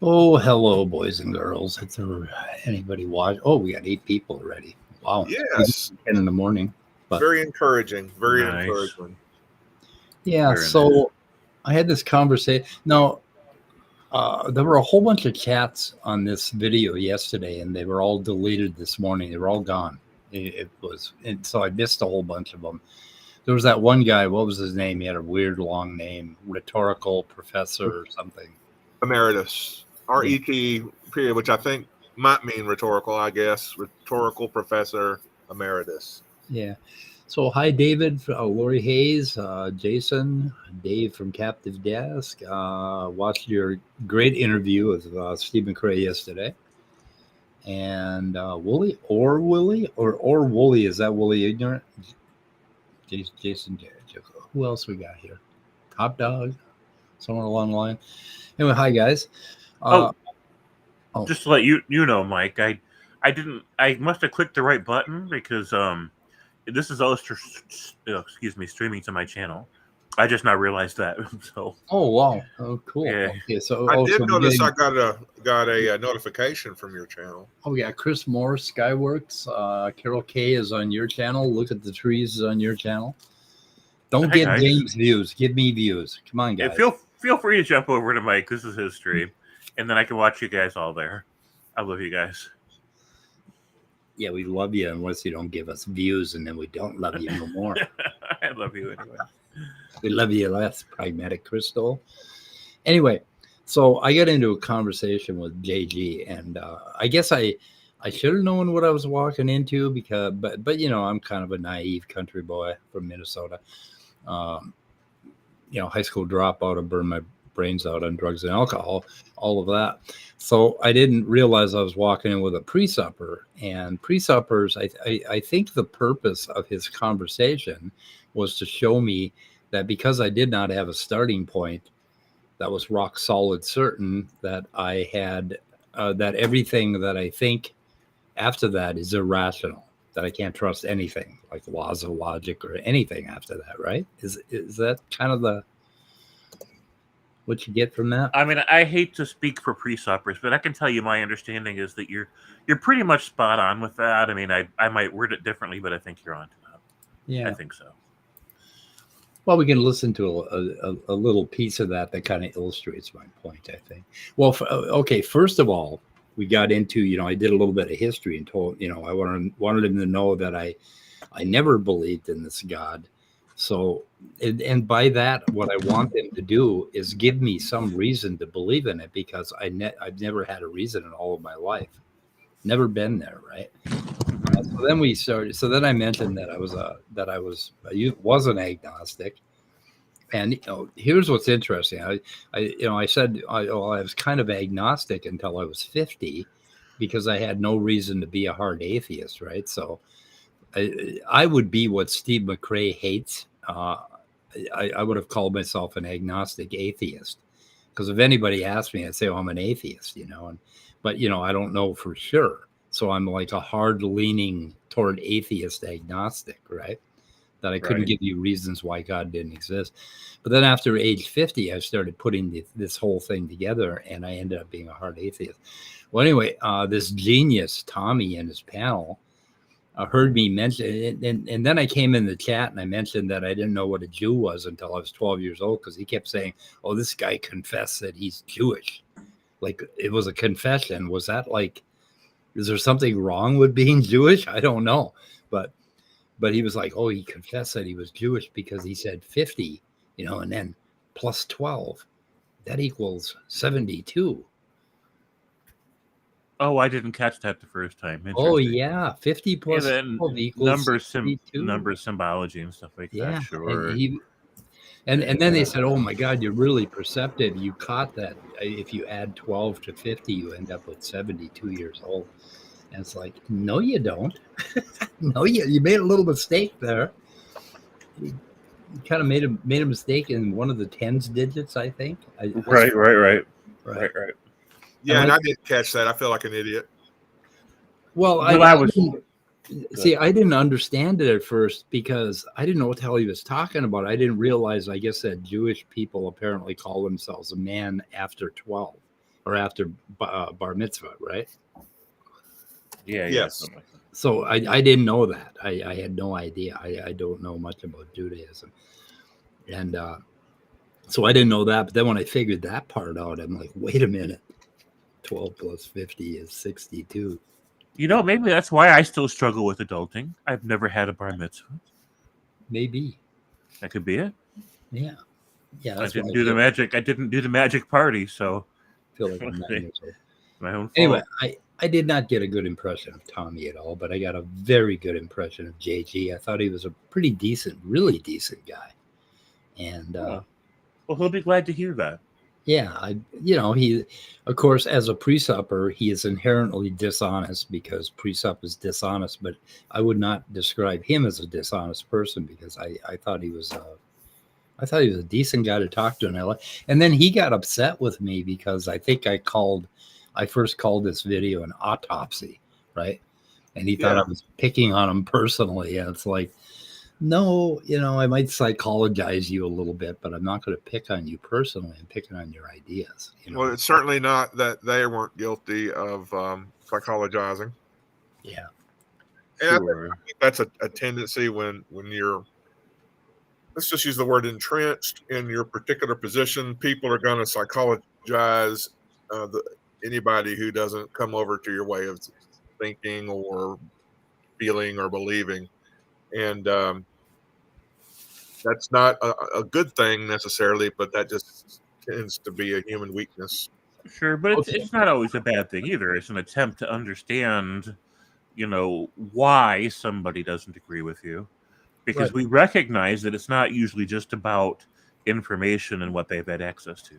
Oh, hello, boys and girls. If there anybody watch, oh, we got 8 people already. Wow. Yes. 10 in the morning. But very encouraging. Very Nice. encouraging. yeah, Very so nice. I had this conversation. Now, there were a whole bunch of chats on this video yesterday, and they were all deleted this morning. They were all gone. And so I missed a whole bunch of them. There was that one guy. What was his name? He had a weird long name, rhetorical professor or something. Emeritus. RET period, which I think might mean rhetorical, I guess. Rhetorical professor emeritus. Yeah. So hi, David, Lori Hayes, Jason, Dave from Captive Desk. Watched your great interview with Steve McRae yesterday. And Wooly. Is that Wooly Ignorant? Jason, who else we got here? Top Dog, somewhere along the line. Anyway, hi guys. Just to let you know, Mike, I must have clicked the right button because this is also streaming to my channel. I just not realized that. So. Oh wow! Oh cool. Yeah. Okay, so I did notice I got a notification from your channel. Oh yeah, Chris Moore, Skyworks, Carol K is on your channel. Look at the trees is on your channel. Don't Hey, get guys. James views. Give me views. Come on, guys. Yeah, feel free to jump over to Mike. This is his stream, and then I can watch you guys all there. I love you guys. Yeah, we love you unless you don't give us views, and then we don't love you no more. I love you anyway. We love you less, Pragmatic Crystal. Anyway, so I got into a conversation with JG, and I guess I should have known what I was walking into but you know, I'm kind of a naive country boy from Minnesota. You know, high school dropout, I burned my brains out on drugs and alcohol, all of that. So I didn't realize I was walking in with a pre-supper, and pre-suppers, I think the purpose of his conversation was to show me that because I did not have a starting point that was rock solid certain, that I had, that everything that I think after that is irrational, that I can't trust anything like laws of logic or anything after that, right? Is that kind of what you get from that? I mean, I hate to speak for pre-suppers, but I can tell you my understanding is that you're pretty much spot on with that. I mean, I might word it differently, but I think you're on to that. Yeah, I think so. Well, we can listen to a little piece of that kind of illustrates my point, I think. Well, okay, first of all, we got into, you know, I did a little bit of history and told, you know, I wanted him to know that I never believed in this God. So, and by that, what I want them to do is give me some reason to believe in it, because I've never had a reason in all of my life. Never been there, right? So then we started. So then I mentioned that I was an agnostic, and you know, here's what's interesting. I said I was kind of agnostic until I was 50, because I had no reason to be a hard atheist, right? So I would be what Steve McRae hates. I would have called myself an agnostic atheist, because if anybody asked me, I'd say, "Oh, I'm an atheist," you know. But you know, I don't know for sure. So I'm like a hard leaning toward atheist agnostic, right? That I couldn't give you reasons why God didn't exist. But then after age 50, I started putting this whole thing together, and I ended up being a hard atheist. Well, anyway, this genius, Tommy, and his panel heard me mention it. And then I came in the chat and I mentioned that I didn't know what a Jew was until I was 12 years old, because he kept saying, "Oh, this guy confessed that he's Jewish." Like, it was a confession. Was that like, is there something wrong with being Jewish? I don't know. But he was like, "Oh, he confessed that he was Jewish because he said 50, you know, and then plus 12, that equals 72. Oh, I didn't catch that the first time. Oh, yeah. 50 plus 12 equals numbers, 72. numbers, symbology, and stuff like that. Sure. And then they said, oh my God, you're really perceptive. You caught that. If you add 12 to 50, you end up with 72 years old. And it's like, no, you don't. No, you made a little mistake there. You kind of made a mistake in one of the tens digits, I think. Right. Yeah, and I didn't catch that. I feel like an idiot. Well, I didn't understand it at first because I didn't know what the hell he was talking about. I didn't realize, I guess, that Jewish people apparently call themselves a man after 12 or after bar mitzvah, right? Yeah. Yes. Like so I didn't know that. I had no idea. I don't know much about Judaism. And so I didn't know that. But then when I figured that part out, I'm like, wait a minute. 12 plus 50 is 62. maybe that's why I still struggle with adulting. I've never had a bar mitzvah. Maybe. That could be it. Yeah. I didn't do the magic. I didn't do the magic party, so I feel like I'm 9 years old. My own fault. Anyway, I did not get a good impression of Tommy at all, but I got a very good impression of JG. I thought he was a pretty decent, really decent guy. And well, he'll be glad to hear that. Yeah, he, of course, as a pre-supper, he is inherently dishonest because pre-sup is dishonest. But I would not describe him as a dishonest person because I thought he was a decent guy to talk to. And then he got upset with me because I think I first called this video an autopsy, right? And he thought I was picking on him personally. And it's like, no, I might psychologize you a little bit, but I'm not going to pick on you personally. I'm picking on your ideas. Well, it's certainly not that they weren't guilty of psychologizing. Yeah. And I think that's a tendency when you're, let's just use the word entrenched in your particular position. People are going to psychologize anybody who doesn't come over to your way of thinking or feeling or believing. And that's not a good thing necessarily, but that just tends to be a human weakness. Sure, but it's not always a bad thing either. It's an attempt to understand, why somebody doesn't agree with you. Because we recognize that it's not usually just about information and what they've had access to.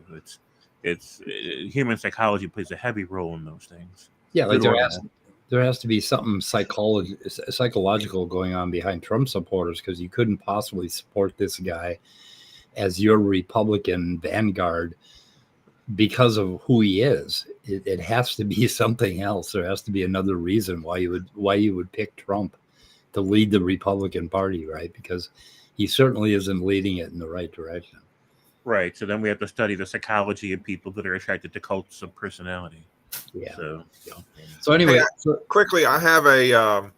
It's human psychology plays a heavy role in those things. Yeah, like there has to be something psychological going on behind Trump supporters because you couldn't possibly support this guy as your Republican vanguard because of who he is. It has to be something else. There has to be another reason why you would pick Trump to lead the Republican Party, right? Because he certainly isn't leading it in the right direction. Right. So then we have to study the psychology of people that are attracted to cults of personality. Yeah. So anyway, quickly, I have a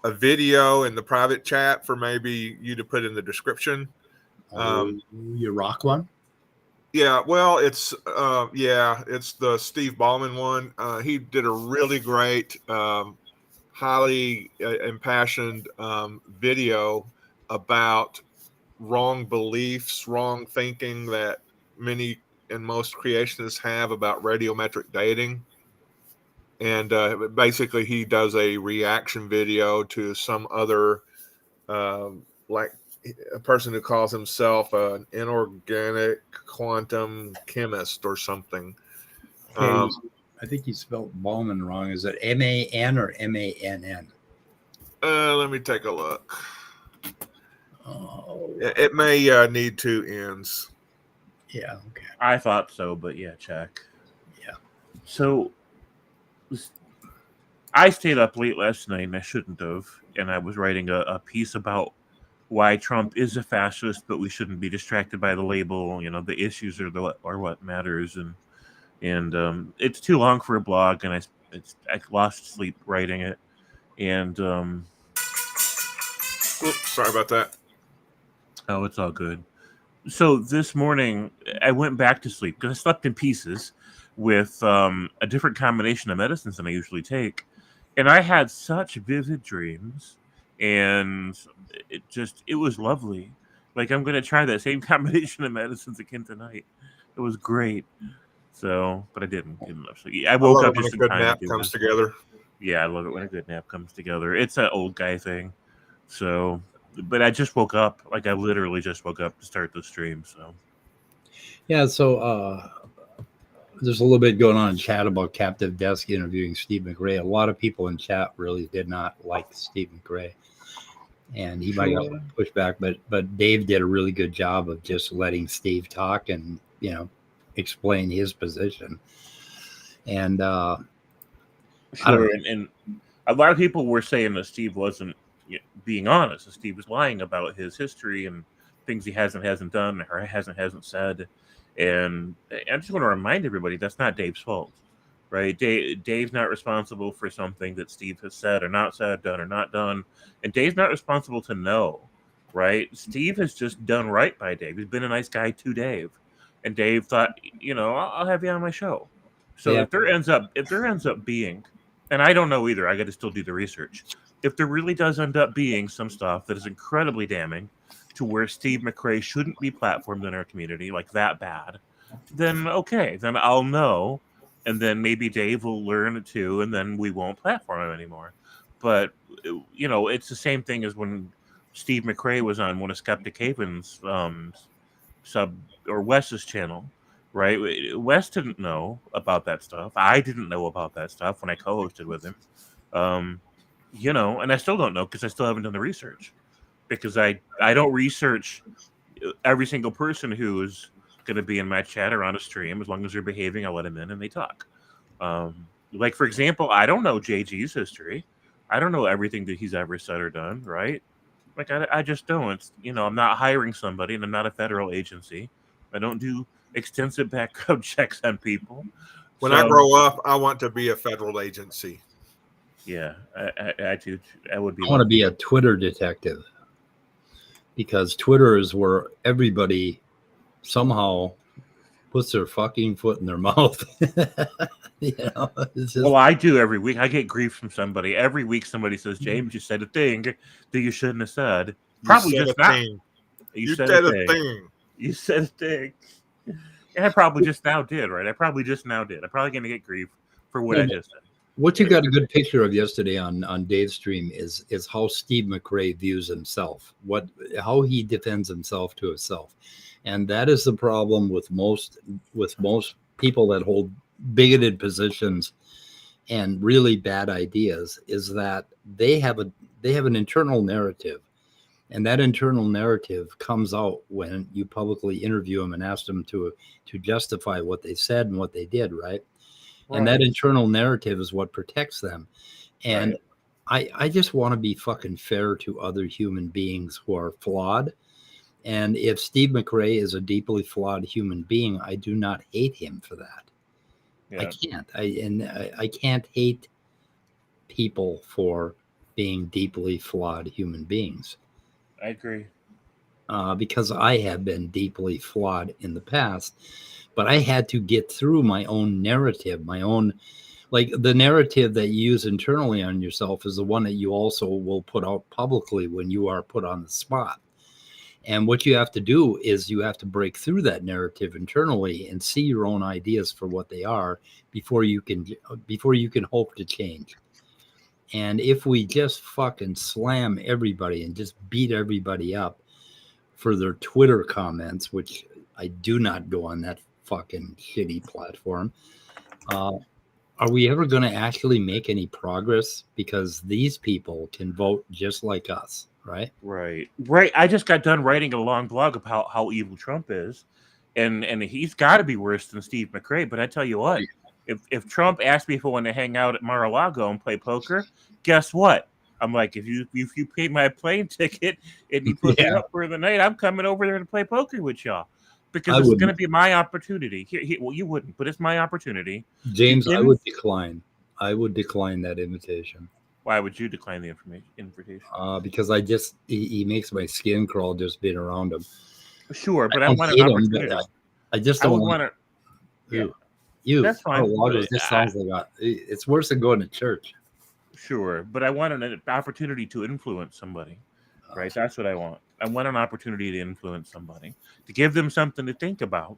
video in the private chat for maybe you to put in the description. You rock one? Yeah. Well, it's the Steve Baumann one. He did a really great, highly impassioned video about wrong beliefs, wrong thinking that many and most creationists have about radiometric dating. And basically, he does a reaction video to some other, like a person who calls himself an inorganic quantum chemist or something. I think he spelled Baumann wrong. Is it M-A-N or M-A-N-N? Let me take a look. Oh. It may need two N's. Yeah, okay. I thought so, but yeah, check. Yeah. So I stayed up late last night, and I shouldn't have. And I was writing a piece about why Trump is a fascist, but we shouldn't be distracted by the label. The issues are what matters. And it's too long for a blog, and I lost sleep writing it. And sorry about that. Oh, it's all good. So this morning, I went back to sleep because I slept in pieces with a different combination of medicines than I usually take. And I had such vivid dreams, and it was lovely. Like, I'm going to try that same combination of medicines again tonight. It was great. So, but I didn't get enough sleep. I woke up just in time. A good nap comes together. Yeah, I love it when a good nap comes together. It's an old guy thing. So, but I just woke up. Like I literally just woke up to start the stream. So Yeah, so there's a little bit going on in chat about Captive Desk interviewing Steve McRae. A lot of people in chat really did not like Steve McRae, and he might have pushed back. But Dave did a really good job of just letting Steve talk and explain his position. And sure, and a lot of people were saying that Steve wasn't being honest. That Steve was lying about his history and things he hasn't done or hasn't said. And I just want to remind everybody that's not Dave's fault, right? Dave's not responsible for something that Steve has said or not said, done or not done, and Dave's not responsible to know, right? Steve has just done right by Dave. He's been a nice guy to Dave, and Dave thought, I'll have you on my show. So if there ends up being, and I don't know either, I got to still do the research. If there really does end up being some stuff that is incredibly damning to where Steve McRae shouldn't be platformed in our community, like that bad, then okay, then I'll know, and then maybe Dave will learn it too, and then we won't platform him anymore. But it's the same thing as when Steve McRae was on one of Skeptic Haven's sub or Wes's channel, right? Wes didn't know about that stuff. I didn't know about that stuff when I co-hosted with him. And I still don't know because I still haven't done the research. Because I don't research every single person who's going to be in my chat or on a stream. As long as they're behaving, I let them in and they talk. Like, for example, I don't know JG's history. I don't know everything that he's ever said or done, right? Like, I just don't. I'm not hiring somebody, and I'm not a federal agency. I don't do extensive background checks on people. When I grow up, I want to be a federal agency. Yeah, I do. I would be. I want to be a Twitter detective. Because Twitter is where everybody somehow puts their fucking foot in their mouth. Well, I do every week. I get grief from somebody. Every week somebody says, James, you said a thing that you shouldn't have said. Probably just not. You said a thing. You said a thing. And I probably just now did, right? I'm probably going to get grief for what I just said. What you got a good picture of yesterday on Dave's stream is how Steve McRae views himself, how he defends himself to himself. And that is the problem with most people that hold bigoted positions and really bad ideas, is that they have an internal narrative. And that internal narrative comes out when you publicly interview them and ask them to justify what they said and what they did, right? And that internal narrative is what protects them. And I just want to be fucking fair to other human beings who are flawed. And if Steve McRae is a deeply flawed human being, I do not hate him for that. Yeah. I can't. I can't hate people for being deeply flawed human beings. I agree. Because I have been deeply flawed in the past. But I had to get through my own narrative, like the narrative that you use internally on yourself is the one that you also will put out publicly when you are put on the spot. And what you have to do is you have to break through that narrative internally and see your own ideas for what they are before you can hope to change. And if we just fucking slam everybody and just beat everybody up for their Twitter comments, which I do not go on that fucking shitty platform, are we ever going to actually make any progress? Because these people can vote just like us, right? Right. I just got done writing a long blog about how evil Trump is, and he's got to be worse than Steve McRae. But I tell you what, if Trump asked me if I want to hang out at Mar-a-Lago and play poker, guess what? I'm like, if you pay my plane ticket and you put me up for the night, I'm coming over there to play poker with y'all. Because it's going to be my opportunity. Well, you wouldn't, but it's my opportunity. James, I would decline. I would decline that invitation. Why would you decline the invitation? Because he makes my skin crawl just being around him. Sure, but I want an opportunity. I just don't want to. You. That's fine. This sounds like it's worse than going to church. Sure, but I want an opportunity to influence somebody. Right? That's what I want. I want an opportunity to influence somebody, to give them something to think about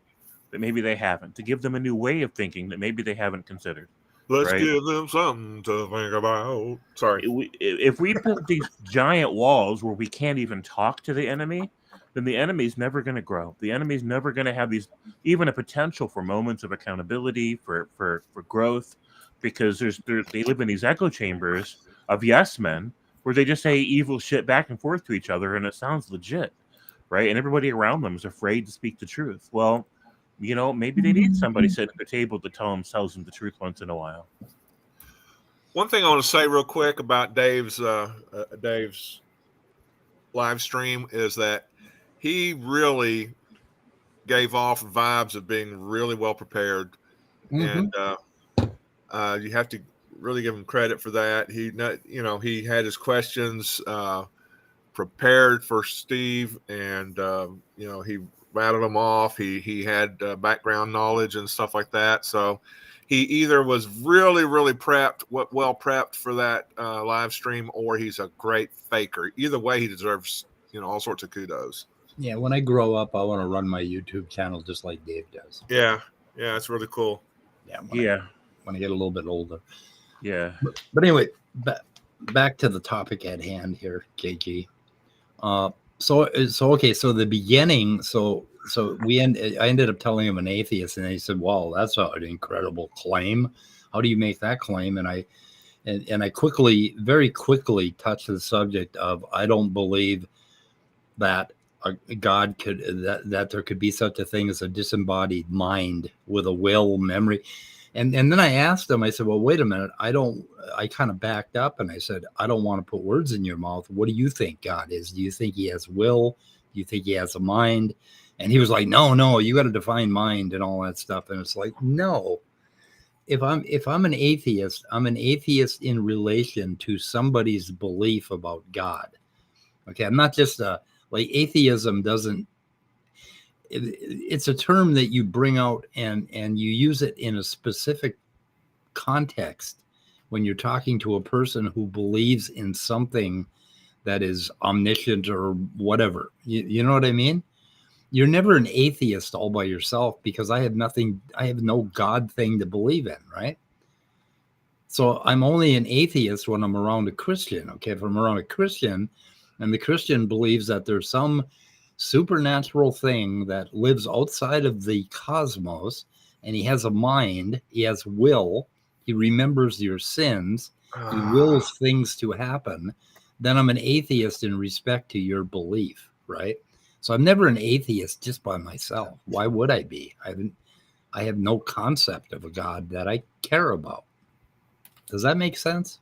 that maybe they haven't, to give them a new way of thinking that maybe they haven't considered. Let's right? give them something to think about. Sorry. If we build these giant walls where we can't even talk to the enemy, then the enemy's never going to grow. The enemy's never going to have these, even a potential for moments of accountability, for growth, because they live in these echo chambers of yes men where they just say evil shit back and forth to each other, and it sounds legit, right? And everybody around them is afraid to speak the truth. Well, maybe they need somebody sitting at the table to tell themselves the truth once in a while. One thing I want to say real quick about Dave's live stream is that he really gave off vibes of being really well prepared, and you have to really give him credit for that. He had his questions prepared for Steve, and he rattled them off. He had background knowledge and stuff like that. So he either was really, really well prepped for that live stream, or he's a great faker. Either way, he deserves all sorts of kudos. Yeah, when I grow up, I want to run my YouTube channel just like Dave does. Yeah, it's really cool. Yeah, when I get a little bit older. Yeah. But anyway, back to the topic at hand here, KG. So the beginning. So I ended up telling him an atheist, and he said, "Wow, that's an incredible claim. How do you make that claim?" And I very quickly touched the subject of I don't believe that God could that there could be such a thing as a disembodied mind with a will, memory. And then I asked him, I said, well, wait a minute. I kind of backed up and I said, I don't want to put words in your mouth. What do you think God is? Do you think he has will? Do you think he has a mind? And he was like, no, you got to define mind and all that stuff. And it's like, no, if I'm an atheist, I'm an atheist in relation to somebody's belief about God. Okay. I'm not just atheism doesn't, it's a term that you bring out and you use it in a specific context when you're talking to a person who believes in something that is omniscient or whatever. You know what I mean? You're never an atheist all by yourself because I have no God thing to believe in, right? So I'm only an atheist when I'm around a Christian. Okay, if I'm around a Christian and the Christian believes that there's some supernatural thing that lives outside of the cosmos, and he has a mind, he has will, he remembers your sins, he wills things to happen, then I'm an atheist in respect to your belief, right? So I'm never an atheist just by myself. Why would I be? I have no concept of a God that I care about. Does that make sense?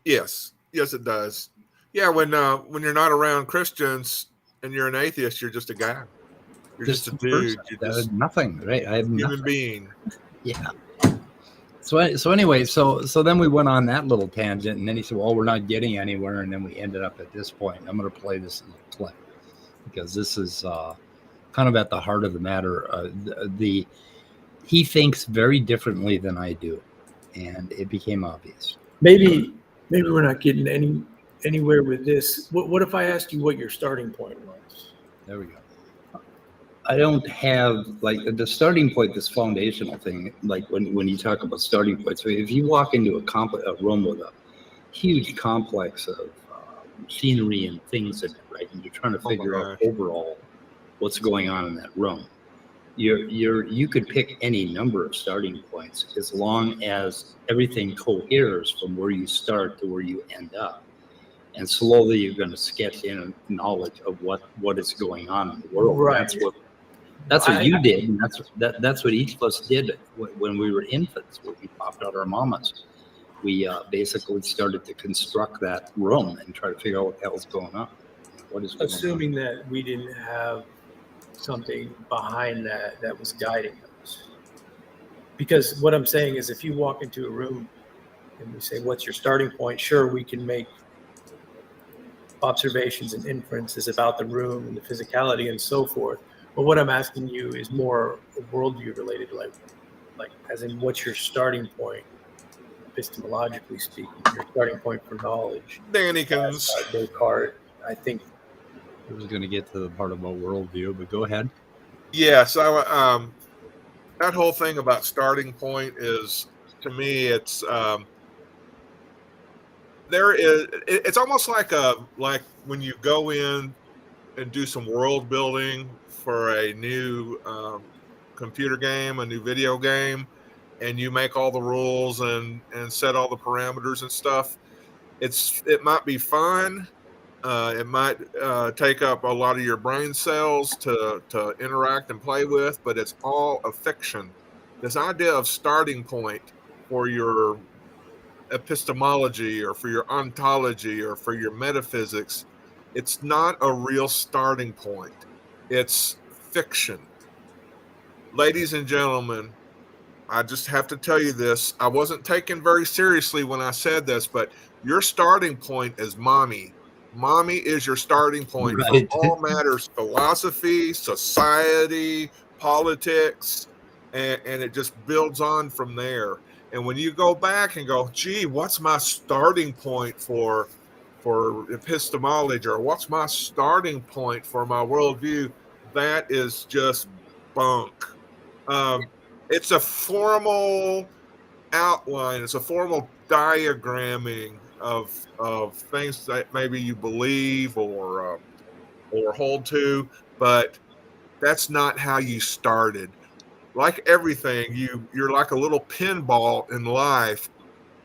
Yes, it does. Yeah, when you're not around Christians and you're an atheist, you're just a guy. You're just a dude. You're just nothing, right? I have human nothing. being. Yeah. So anyway, so then we went on that little tangent, and then he said, "Well, we're not getting anywhere," and then we ended up at this point. I'm going to play this little clip because this is kind of at the heart of the matter. He thinks very differently than I do, and it became obvious. Maybe we're not getting anywhere with this. What if I asked you what your starting point was? There we go. I don't have the starting point, this foundational thing, like when you talk about starting points. So if you walk into a room with a huge complex of scenery and things in it, right, and you're trying to figure out overall what's going on in that room, you could pick any number of starting points as long as everything coheres from where you start to where you end up. And slowly you're going to sketch in a knowledge of what is going on in the world. Right. That's what you did, and that's what each of us did when we were infants, when we popped out our mamas. We basically started to construct that room and try to figure out what the hell's going on. What is going assuming that we didn't have something behind that was guiding us. Because what I'm saying is, if you walk into a room and we say, "What's your starting point?" Sure, we can make observations and inferences about the room and the physicality and so forth. But what I'm asking you is more worldview related, like as in what's your starting point, epistemologically speaking, your starting point for knowledge. Dannykins. Descartes, I think. I was going to get to the part about worldview, but go ahead. Yeah, so that whole thing about starting point is to me, it's it's almost like when you go in and do some world building for a new computer game, a new video game, and you make all the rules and set all the parameters and stuff. It might be fun. It might take up a lot of your brain cells to interact and play with, but it's all a fiction. This idea of starting point for your epistemology or for your ontology or for your metaphysics, it's not a real starting point. It's fiction. Ladies and gentlemen, I just have to tell you this. I wasn't taken very seriously when I said this, but your starting point is mommy. Mommy is your starting point for Right. all matters: philosophy, society, politics, and it just builds on from there. And when you go back and go, gee, what's my starting point for epistemology, or what's my starting point for my worldview, that is just bunk. It's a formal outline. It's a formal diagramming of things that maybe you believe or hold to, but that's not how you started. Like everything, you're like a little pinball in life,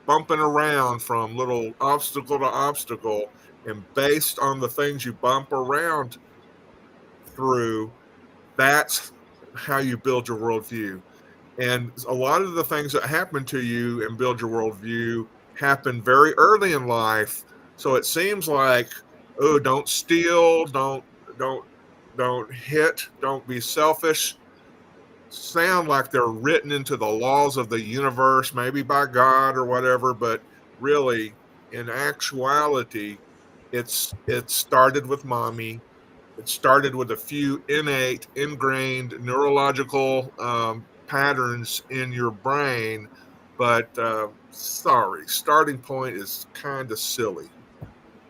bumping around from little obstacle to obstacle, and based on the things you bump around through, that's how you build your worldview. And a lot of the things that happen to you and build your worldview happen very early in life. So it seems like, oh, don't steal, don't hit, don't be selfish. Sound like they're written into the laws of the universe, maybe by God or whatever, but really, in actuality, it started with mommy. It started with a few innate, ingrained neurological patterns in your brain, but sorry, starting point is kind of silly.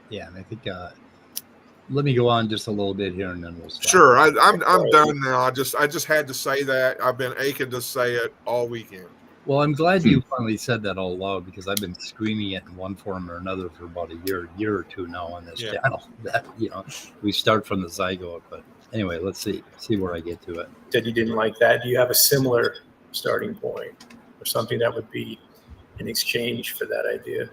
Yeah, and I think let me go on just a little bit here, and then we'll stop. Sure, I'm done now. I just had to say that. I've been aching to say it all weekend. Well, I'm glad you finally said that out loud, because I've been screaming it in one form or another for about a year or two now on this channel. That we start from the zygote, but anyway, let's see where I get to it. Said you didn't like that. Do you have a similar starting point or something that would be in exchange for that idea?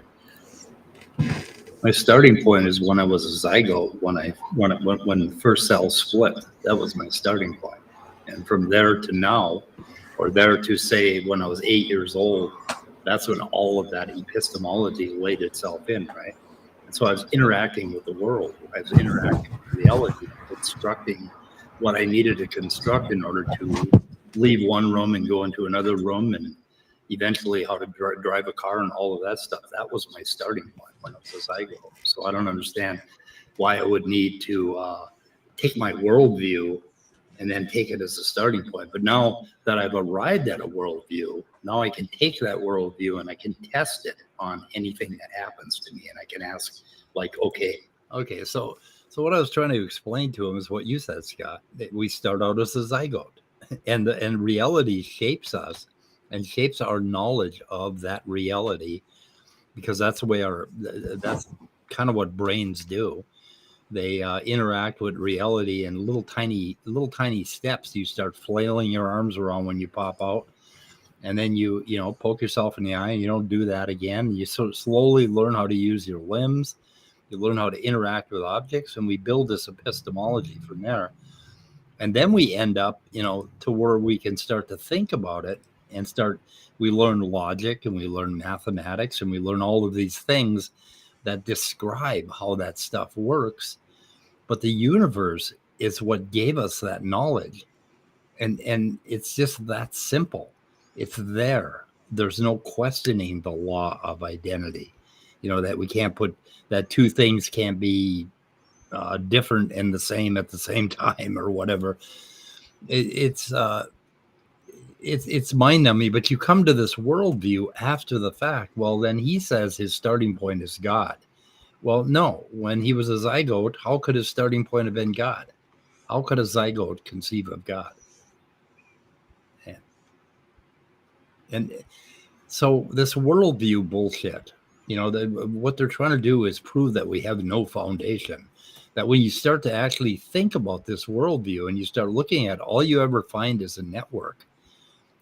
My starting point is when I was a zygote, when first cells split. That was my starting point, and from there to now, or there to say when I was 8 years old, that's when all of that epistemology laid itself in, right? And so I was interacting with the world. I was interacting with reality, constructing what I needed to construct in order to leave one room and go into another room, and eventually how to drive a car and all of that stuff. That was my starting point when I was a zygote. So I don't understand why I would need to take my worldview and then take it as a starting point. But now that I've arrived at a worldview, now I can take that worldview and I can test it on anything that happens to me. And I can ask, like, okay, so what I was trying to explain to him is what you said, Scott. We start out as a zygote, and reality shapes us and shapes our knowledge of that reality, because that's the way that's kind of what brains do. They interact with reality in little tiny steps. You start flailing your arms around when you pop out, and then you poke yourself in the eye, and you don't do that again. You sort of slowly learn how to use your limbs. You learn how to interact with objects, and we build this epistemology from there. And then we end up, to where we can start to think about it and we learn logic, and we learn mathematics, and we learn all of these things that describe how that stuff works. But the universe is what gave us that knowledge. And it's just that simple. It's there. There's no questioning the law of identity, that we can't put that two things can't be different and the same at the same time or whatever. It's mind-numbing, but you come to this worldview after the fact. Well, then he says his starting point is God. Well, no. When he was a zygote, how could his starting point have been God? How could a zygote conceive of God? And So this worldview bullshit, what they're trying to do is prove that we have no foundation. That when you start to actually think about this worldview and you start looking at, all you ever find is a network,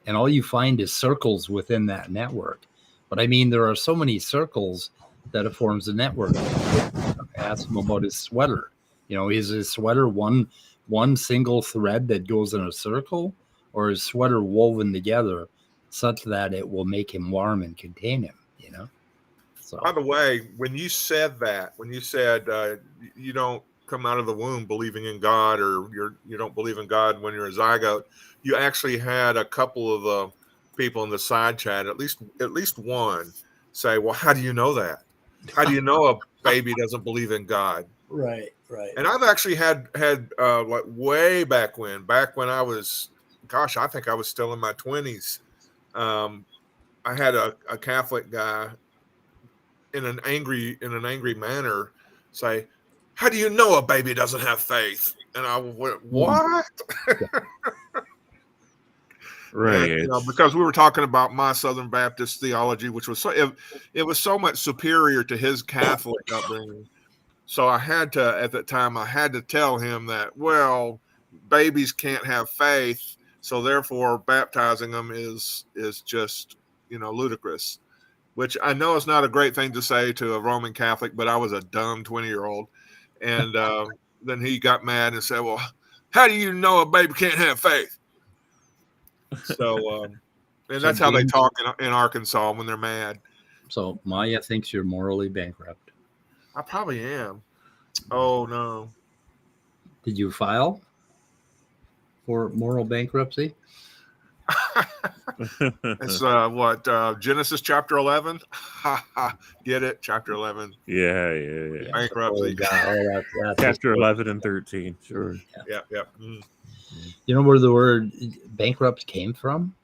and all you find is circles within that network. But I mean, there are so many circles that it forms a network. Ask him about his sweater. Is his sweater one single thread that goes in a circle, or is sweater woven together such that it will make him warm and contain him? So, by the way, when you said you don't come out of the womb believing in God, or you don't believe in God when you're a zygote, you actually had a couple of the people in the side chat, at least one, say, "Well, how do you know that? How do you know a baby doesn't believe in God?" Right. And I've actually had like way back when I was, gosh, I think I was still in my 20s. I had a Catholic guy in an angry manner say, "How do you know a baby doesn't have faith?" And I went, "What?" Right. And, because we were talking about my Southern Baptist theology, which was it was so much superior to his Catholic upbringing. So at that time, I had to tell him that, well, babies can't have faith, so therefore baptizing them is just, ludicrous, which I know is not a great thing to say to a Roman Catholic, but I was a dumb 20-year-old. And then he got mad and said, "Well, how do you know a baby can't have faith?" So, and that's how they talk in Arkansas when they're mad. So Maya thinks you're morally bankrupt. I probably am. Oh, no. Did you file for moral bankruptcy? It's Genesis chapter 11. Get it? Chapter 11. Yeah. Bankruptcy. That's Chapter 11 and 13. Sure. Yeah. Mm. You know where the word bankrupt came from?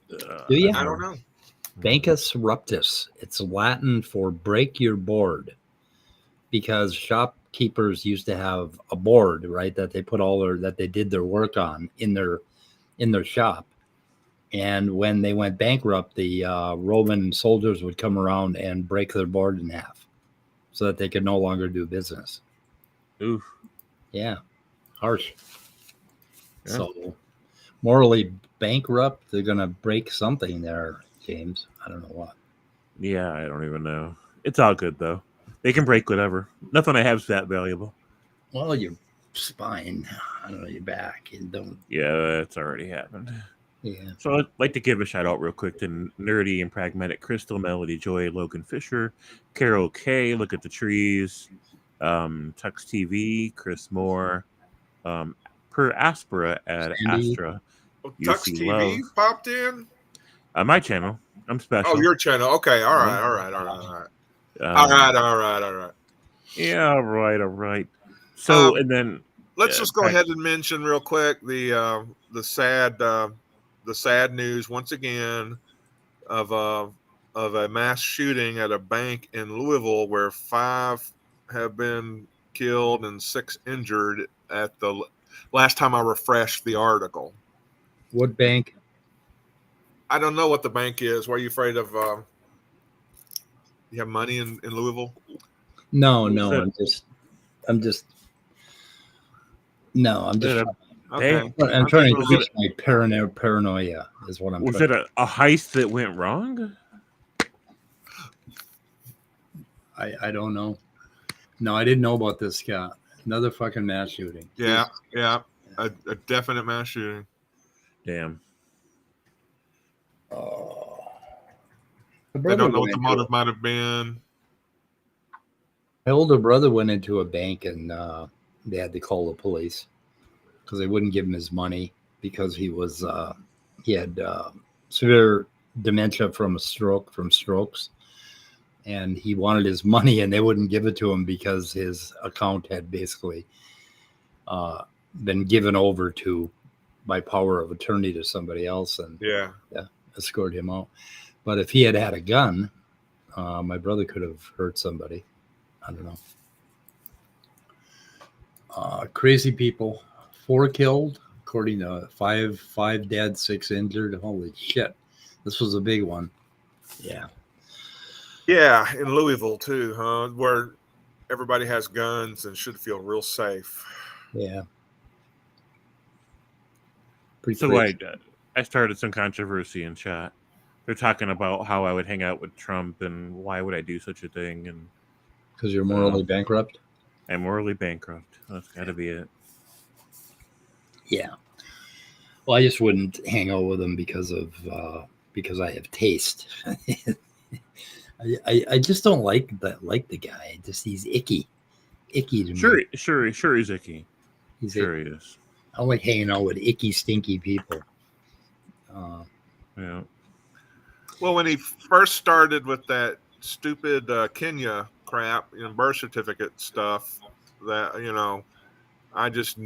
Do you? I don't know. Bancus ruptus. It's Latin for break your board, because shopkeepers used to have a board, right, that they put that they did their work on in their shop. And when they went bankrupt, the Roman soldiers would come around and break their board in half so that they could no longer do business. Oof. Yeah. Harsh. Yeah. So morally bankrupt, they're going to break something there, James. I don't know what. Yeah, I don't even know. It's all good, though. They can break whatever. Nothing I have is that valuable. Well, your spine, I don't know, your back, you don't. Yeah, that's already happened. Yeah. So I'd like to give a shout out real quick to Nerdy and Pragmatic Crystal, Melody Joy, Logan Fisher, Carol K, Look at the Trees, Tux TV, Chris Moore, Per Aspera at Sandy. Astra. Tux TV popped in? My channel. I'm special. Oh, your channel. Okay. All right. Yeah, all right. So, and then let's just go ahead and mention real quick the sad news once again of a mass shooting at a bank in Louisville, where 5 have been killed and 6 injured at the last time I refreshed the article. What bank? I don't know what the bank is. Were you afraid of? You have money in Louisville? No. I'm just. Okay. I'm trying to increase my paranoia. Is what I'm. Was it a heist that went wrong? I don't know. No, I didn't know about this, Scott. Another fucking mass shooting. Yeah. A definite mass shooting. Damn. I don't know what the motive might have been. My older brother went into a bank and they had to call the police because they wouldn't give him his money because he had severe dementia from strokes, and he wanted his money and they wouldn't give it to him because his account had basically been given over by power of attorney to somebody else, and escorted him out. But if he had had a gun, my brother could have hurt somebody. I don't know. Crazy people. 4 killed, according to five dead, 6 injured. Holy shit. This was a big one. Yeah. Yeah, in Louisville too, huh? Where everybody has guns and should feel real safe. Yeah. Pretty So crazy. I started some controversy in chat. They're talking about how I would hang out with Trump and why would I do such a thing, and Because you're morally bankrupt? I'm morally bankrupt. That's got to be it. Yeah. Well, I just wouldn't hang out with him because I have taste. I just don't like the guy. Just he's icky to me. Sure, he's icky. He's Sure, icky. he is. I like hanging out with icky, stinky people. Yeah. Well, when he first started with that stupid Kenya crap, birth certificate stuff, that I just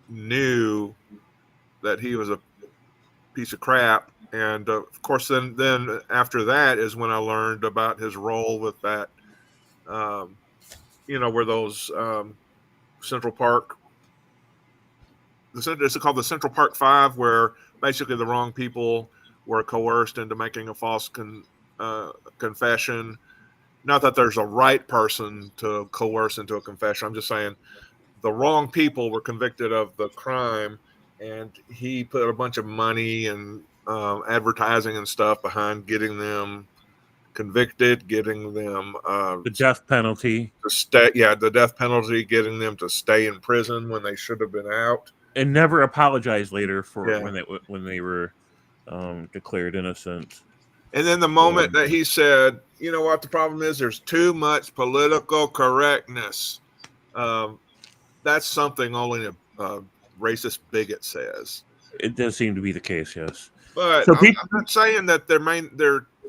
knew that he was a piece of crap. And of course, then after that is when I learned about his role with that, where those Central Park. It's called the Central Park Five, where basically the wrong people were coerced into making a false confession. Not that there's a right person to coerce into a confession. I'm just saying the wrong people were convicted of the crime, and he put a bunch of money and advertising and stuff behind getting them convicted, getting them The death penalty, to stay. Yeah, the death penalty, getting them to stay in prison when they should have been out. and never apologize later for Yeah. when they were declared innocent. And then the moment that he said, you know what, the problem is there's too much political correctness. That's something only a racist bigot says. It does seem to be the case, yes. But So I'm not saying that there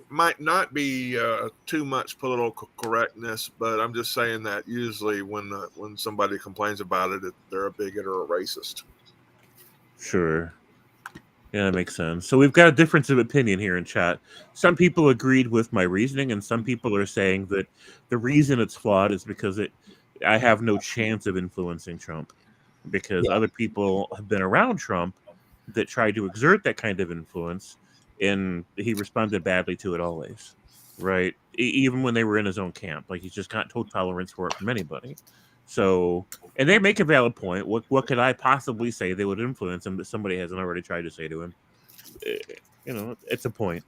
might not be too much political correctness, but I'm just saying that usually when somebody complains about it, they're a bigot or a racist. Sure. Yeah, that makes sense. So we've got a difference of opinion here in chat. Some people agreed with my reasoning, and some people are saying that the reason it's flawed is because I have no chance of influencing Trump, because other people have been around Trump that tried to exert that kind of influence, and he responded badly to it always, right? Even when they were in his own camp, like he's just got no tolerance for it from anybody. So, and they make a valid point. What could I possibly say that would influence him that somebody hasn't already tried to say to him? It's a point.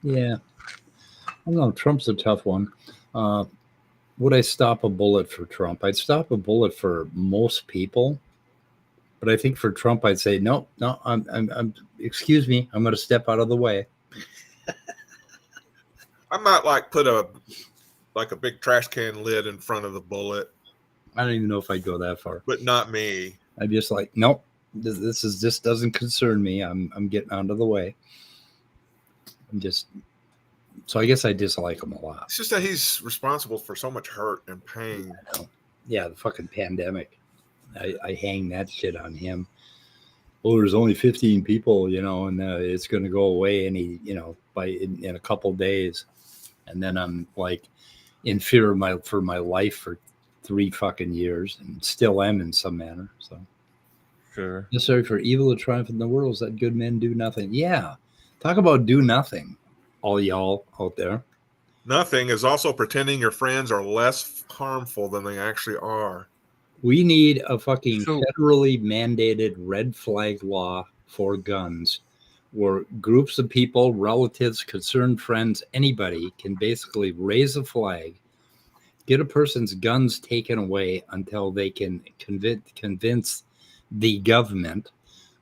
Yeah. I don't know. Trump's a tough one. Would I stop a bullet for Trump? I'd stop a bullet for most people, but I think for Trump, I'd say no. I'm. Excuse me. I'm going to step out of the way. I might put a big trash can lid in front of the bullet. I don't even know if I'd go that far. But not me. I'm just like, nope. This doesn't concern me. I'm getting out of the way. So I guess I dislike him a lot. It's just that he's responsible for so much hurt and pain. Yeah, the fucking pandemic. I hang that shit on him. Well, there's only 15 people, and it's going to go away in a couple days. And then I'm like in fear for my life for 3 fucking years, and still am in some manner. So Sure. necessary for evil to triumph in the world is that good men do nothing. Yeah. Talk about do nothing, all y'all out there. Nothing is also pretending your friends are less harmful than they actually are. We need a fucking federally mandated red flag law for guns where groups of people, relatives, concerned friends, anybody can basically raise a flag, get a person's guns taken away until they can convince the government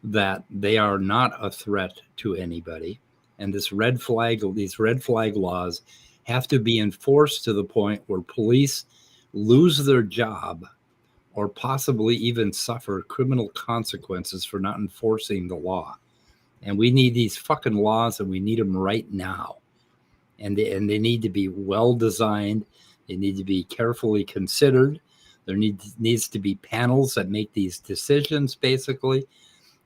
that they are not a threat to anybody. And these red flag laws have to be enforced to the point where police lose their job or possibly even suffer criminal consequences for not enforcing the law. And we need these fucking laws, and we need them right now. And they need to be well designed. They need to be carefully considered. There needs to be panels that make these decisions, basically.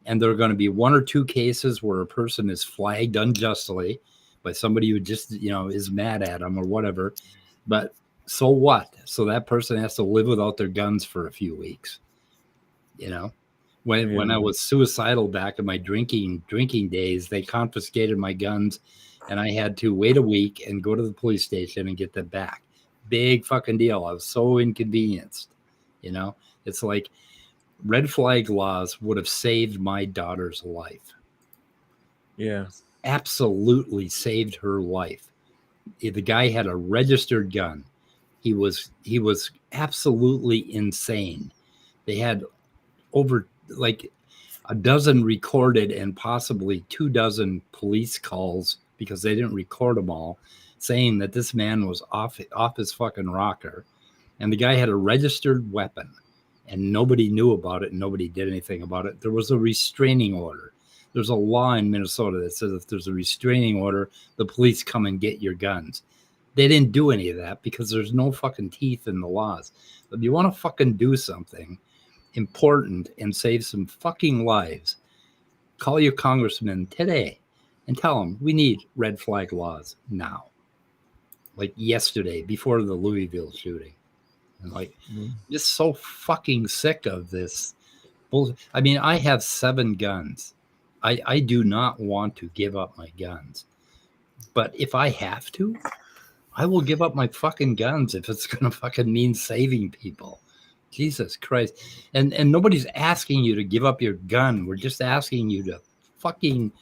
And there are going to be 1 or 2 cases where a person is flagged unjustly by somebody who just, is mad at them or whatever. But so what? So that person has to live without their guns for a few weeks. When I was suicidal back in my drinking days, they confiscated my guns, and I had to wait a week and go to the police station and get them back. Big fucking deal. I was so inconvenienced. You know, it's like red flag laws would have saved my daughter's life. Yeah. Absolutely saved her life. The guy had a registered gun. He was absolutely insane. They had over like a dozen recorded and possibly 24 police calls because they didn't record them all, saying that this man was off his fucking rocker. And the guy had a registered weapon and nobody knew about it and nobody did anything about it. There was a restraining order. There's a law in Minnesota that says if there's a restraining order, the police come and get your guns. They didn't do any of that because there's no fucking teeth in the laws. If you want to fucking do something important and save some fucking lives, call your congressman today and tell him we need red flag laws now. Like yesterday, before the Louisville shooting. And like, just so fucking sick of this bullshit. I mean, I have 7 guns. I do not want to give up my guns. But if I have to, I will give up my fucking guns if it's going to fucking mean saving people. Jesus Christ. And nobody's asking you to give up your gun. We're just asking you to fucking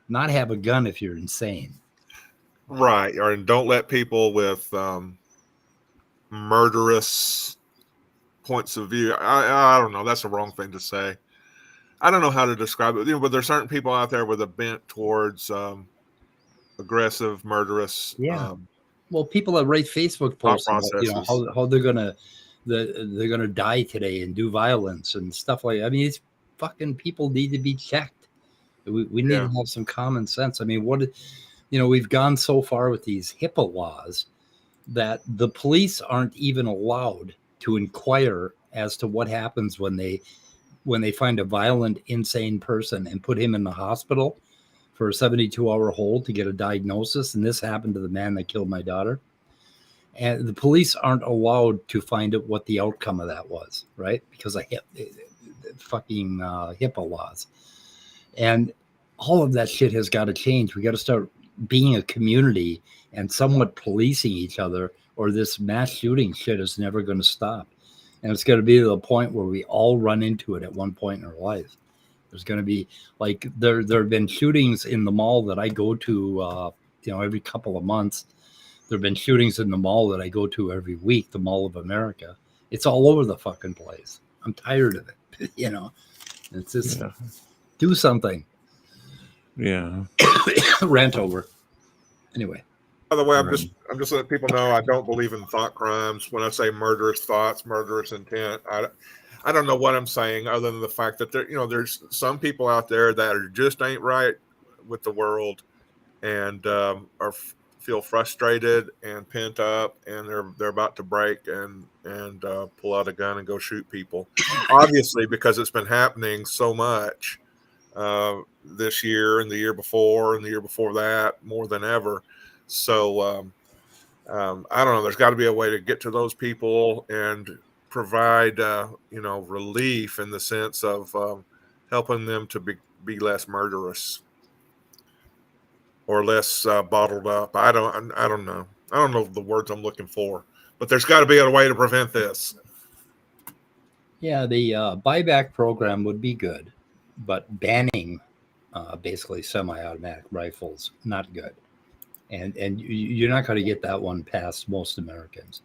not have a gun if you're insane. Right. Or don't let people with murderous points of view. I don't know. That's the wrong thing to say. I don't know how to describe it. You know, but there's certain people out there with a bent towards aggressive, murderous. Well, people that write Facebook posts about, you know, how they're gonna die today and do violence and stuff like that. I mean, these fucking people need to be checked. We need to have some common sense. I mean, we've gone so far with these HIPAA laws that the police aren't even allowed to inquire as to what happens when they find a violent, insane person and put him in the hospital for a 72-hour hold to get a diagnosis. And this happened to the man that killed my daughter. And the police aren't allowed to find out what the outcome of that was, right? Because of fucking HIPAA laws. And all of that shit has got to change. We got to start being a community and somewhat policing each other, or this mass shooting shit is never going to stop. And it's going to be to the point where we all run into it at one point in our life. There's going to be like there have been shootings in the mall that I go to, every couple of months. There have been shootings in the mall that I go to every week, the Mall of America. It's all over the fucking place. I'm tired of it. It's just do something. Yeah. Rant over. Anyway. By the way, I'm just letting people know I don't believe in thought crimes. When I say murderous thoughts, murderous intent, I don't know what I'm saying other than the fact that there's some people out there that just ain't right with the world and feel frustrated and pent up, and they're about to break and pull out a gun and go shoot people. Obviously, because it's been happening so much this year and the year before and the year before that, more than ever. So I don't know. There's got to be a way to get to those people and provide relief in the sense of helping them to be less murderous or less bottled up. I don't know. I don't know the words I'm looking for, but there's got to be a way to prevent this. Yeah, the buyback program would be good, but banning basically semi-automatic rifles, not good. And you're not going to get that one past most Americans.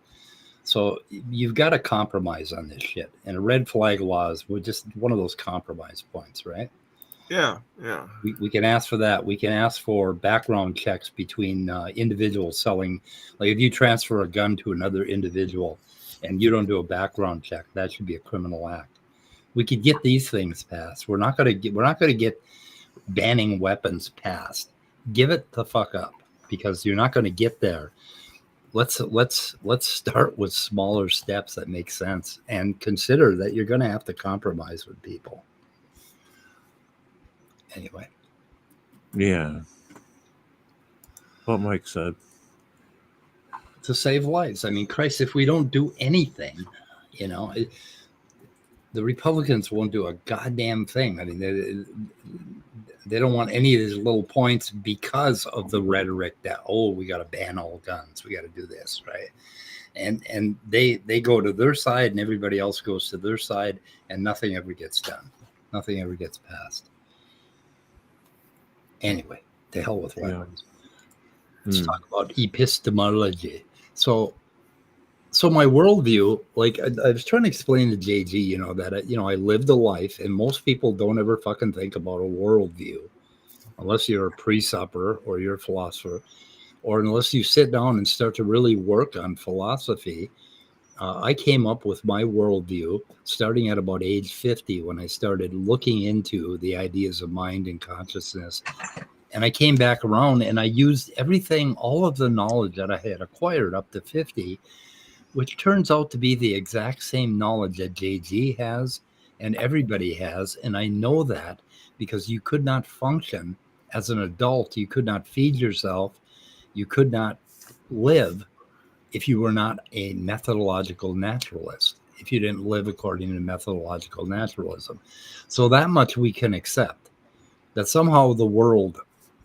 So you've got to compromise on this shit. And red flag laws were just one of those compromise points, right? Yeah. We can ask for that. We can ask for background checks between individuals selling. Like if you transfer a gun to another individual and you don't do a background check, that should be a criminal act. We could get these things passed. We're not going to get banning weapons passed. Give it the fuck up, because you're not going to get there. Let's start with smaller steps that make sense and consider that you're going to have to compromise with people. Anyway. Yeah. What Mike said. To save lives. I mean, Christ, if we don't do anything, the Republicans won't do a goddamn thing. I mean, they don't want any of these little points because of the rhetoric that, oh, we got to ban all guns, we got to do this, right? And they go to their side, and everybody else goes to their side, and nothing ever gets done. Nothing ever gets passed. Anyway, to hell with weapons. Let's talk about epistemology. So my worldview, like I was trying to explain to JG, you know, that I lived a life, and most people don't ever fucking think about a worldview unless you're a pre-supper or you're a philosopher, or unless you sit down and start to really work on philosophy. I came up with my worldview starting at about age 50 when I started looking into the ideas of mind and consciousness. And I came back around and I used everything, all of the knowledge that I had acquired up to 50, which turns out to be the exact same knowledge that JG has and everybody has. And I know that because you could not function as an adult. You could not feed yourself. You could not live if you were not a methodological naturalist, if you didn't live according to methodological naturalism. So that much we can accept, that somehow the world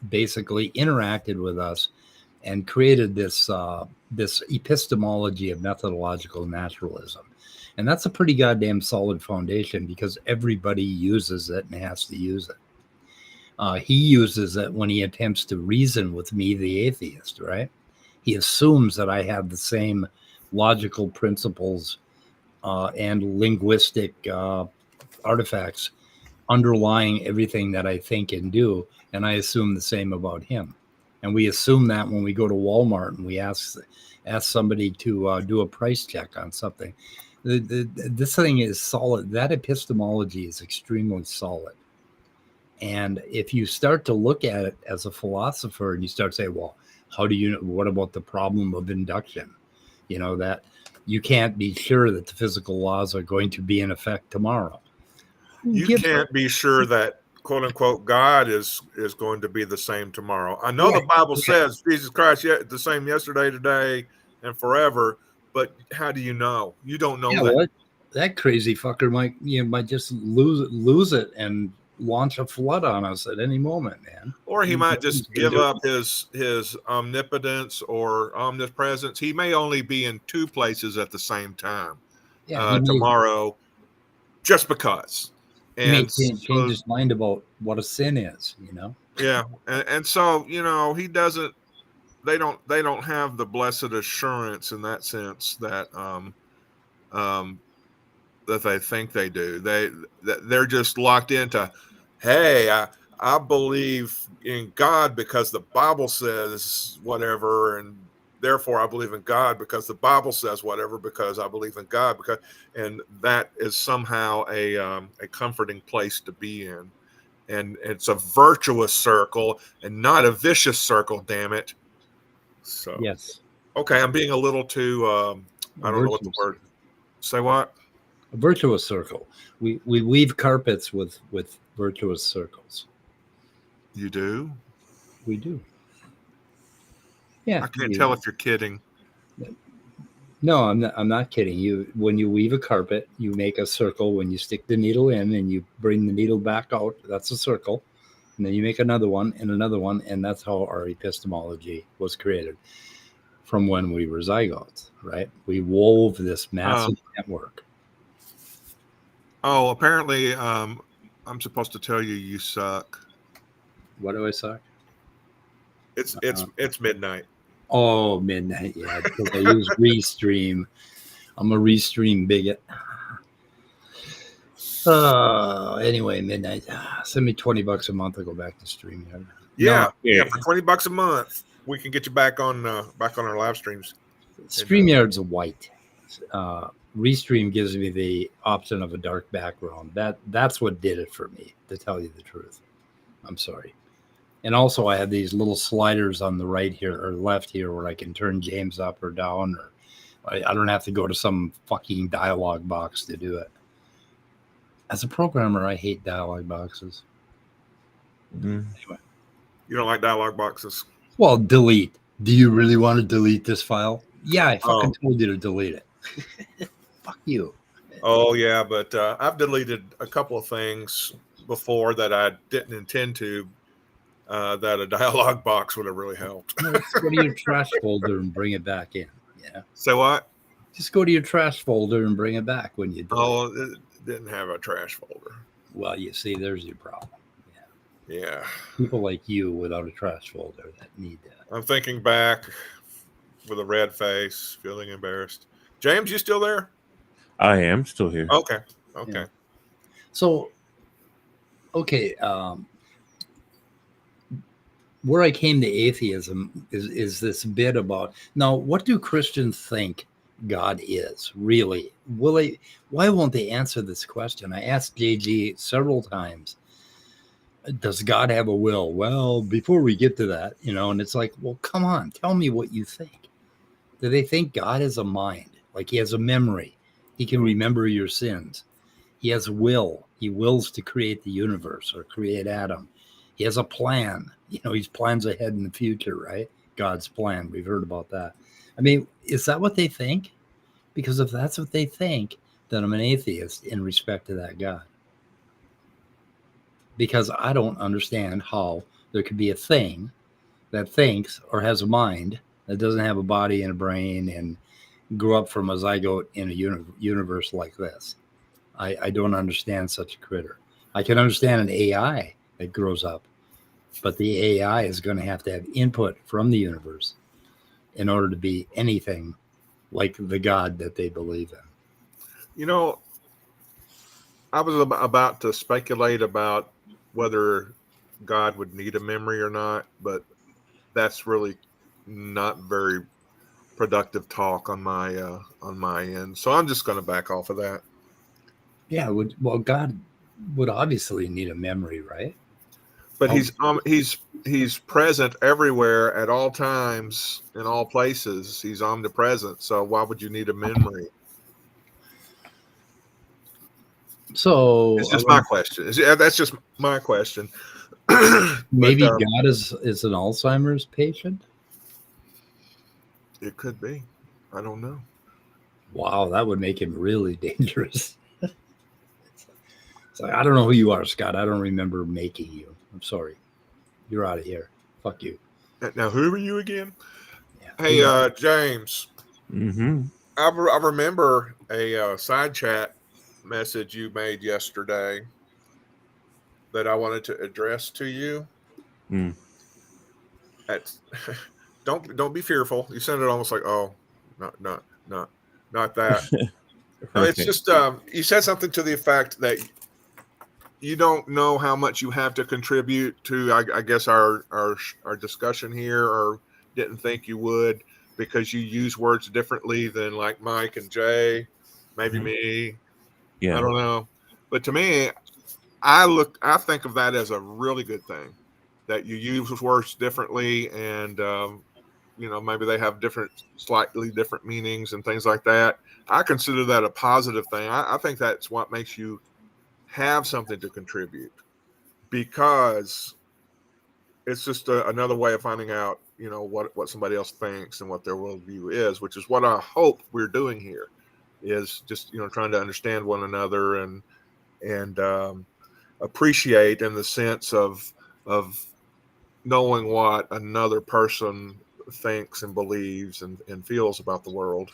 basically interacted with us and created this this epistemology of methodological naturalism. And that's a pretty goddamn solid foundation because everybody uses it and has to use it. He uses it when he attempts to reason with me, the atheist, right? He assumes that I have the same logical principles and linguistic artifacts underlying everything that I think and do. And I assume the same about him. And we assume that when we go to Walmart and we ask somebody to do a price check on something. This thing is solid. That epistemology is extremely solid. And if you start to look at it as a philosopher and you start to say, well, how do you know, what about the problem of induction? You know, that you can't be sure that the physical laws are going to be in effect tomorrow. You can't be sure that, quote unquote, God is going to be the same tomorrow. I know the Bible says Jesus Christ the same yesterday, today, and forever, but how do you know? You don't know that. Well, that crazy fucker might just lose it and launch a flood on us at any moment, man. Or he might just give up his omnipotence or omnipresence. He may only be in two places at the same time tomorrow, just because. And he may change his mind about what a sin is, you know. Yeah, and so, you know, he doesn't. They don't have the blessed assurance in that sense that that they think they do. They're just locked into, hey, I believe in God because the Bible says whatever, and therefore I believe in God because the Bible says whatever, because I believe in God, and that is somehow a comforting place to be in. And it's a virtuous circle and not a vicious circle, damn it. So yes. Okay, I'm being a little too I don't know what the word. Say what? A virtuous circle. We weave carpets with virtuous circles. You do? We do. Yeah. I can't tell if you're kidding. No, I'm not kidding. When you weave a carpet, you make a circle. When you stick the needle in and you bring the needle back out, that's a circle. And then you make another one, and that's how our epistemology was created from when we were zygotes, right? We wove this massive network. Oh, apparently I'm supposed to tell you suck. What do I suck? It's midnight. Oh, midnight, yeah. Because I use Restream. I'm a Restream bigot. Anyway, midnight. Send me $20 a month. I'll go back to StreamYard. Yeah, for $20 a month, we can get you back on our live streams. StreamYard's a white. Restream gives me the option of a dark background. That's what did it for me, to tell you the truth. I'm sorry. And also I have these little sliders on the right here or left here where I can turn James up or down, or I don't have to go to some fucking dialogue box to do it. As a programmer, I hate dialogue boxes. Anyway. You don't like dialogue boxes? Well, delete. Do you really want to delete this file? Yeah, I fucking told you to delete it. Fuck you. Oh yeah, but I've deleted a couple of things before that I didn't intend to. That a dialogue box would have really helped. Let's go to your trash folder and bring it back in. Yeah. So what? Just go to your trash folder and bring it back when you do. Oh, it didn't have a trash folder. Well, you see, there's your problem. Yeah. People like you without a trash folder that need that. I'm thinking back with a red face, feeling embarrassed. James, you still there? I am still here. Okay. Okay. Yeah. So, okay, where I came to atheism is this bit about, now, what do Christians think God is, really? Why won't they answer this question? I asked JG several times, does God have a will? Well, before we get to that, and it's like, well, come on, tell me what you think. Do they think God has a mind? Like he has a memory? He can remember your sins. He has a will. He wills to create the universe or create Adam. He has a plan. He's plans ahead in the future, right? God's plan. We've heard about that. I mean, is that what they think? Because if that's what they think, then I'm an atheist in respect to that God. Because I don't understand how there could be a thing that thinks or has a mind that doesn't have a body and a brain and grew up from a zygote in a universe like this. I don't understand such a critter. I can understand an AI that grows up, but the AI is going to have input from the universe in order to be anything like the God that they believe in. I was about to speculate about whether God would need a memory or not, but that's really not very productive talk on my end. So I'm just going to back off of that. Yeah, God would obviously need a memory, right? But he's present everywhere at all times in all places. He's omnipresent. So why would you need a memory? So it's just my question. That's just my question. Maybe God is an Alzheimer's patient. It could be. I don't know. Wow, that would make him really dangerous. It's like, I don't know who you are, Scott. I don't remember making you. I'm sorry. You're out of here. Fuck you. Now, who are you again? Yeah. Hey, James. Mm-hmm. I remember a side chat message you made yesterday that I wanted to address to you. Mm. Don't be fearful. You sounded almost like, oh, not that. No, it's just you said something to the effect that you don't know how much you have to contribute to, I guess, our discussion here, or didn't think you would, because you use words differently than like Mike and Jay, maybe me. Yeah. I don't know. But to me, I think of that as a really good thing, that you use words differently, and maybe they have slightly different meanings and things like that. I consider that a positive thing. I think that's what makes you have something to contribute, because it's just another way of finding out, what somebody else thinks and what their worldview is, which is what I hope we're doing here, is just, trying to understand one another and appreciate in the sense of knowing what another person thinks and believes and feels about the world.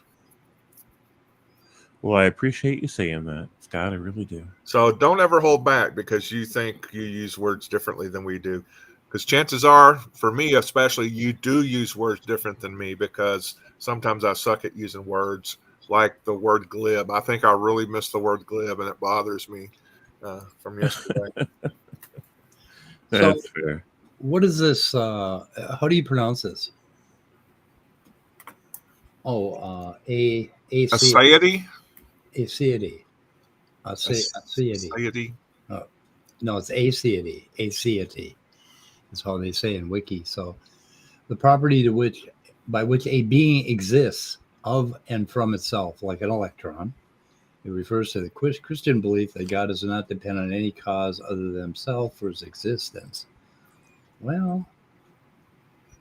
Well, I appreciate you saying that, Scott. I really do. So don't ever hold back because you think you use words differently than we do. Because chances are, for me especially, you do use words different than me, because sometimes I suck at using words, like the word glib. I think I really miss the word glib, and it bothers me from yesterday. That's fair. What is this? How do you pronounce this? Oh, Aseity? Aseity. Aseity. No, it's aseity. Aseity is how they say in Wiki. So the property by which a being exists of and from itself, like an electron. It refers to the Christian belief that God is not dependent on any cause other than himself for his existence. Well,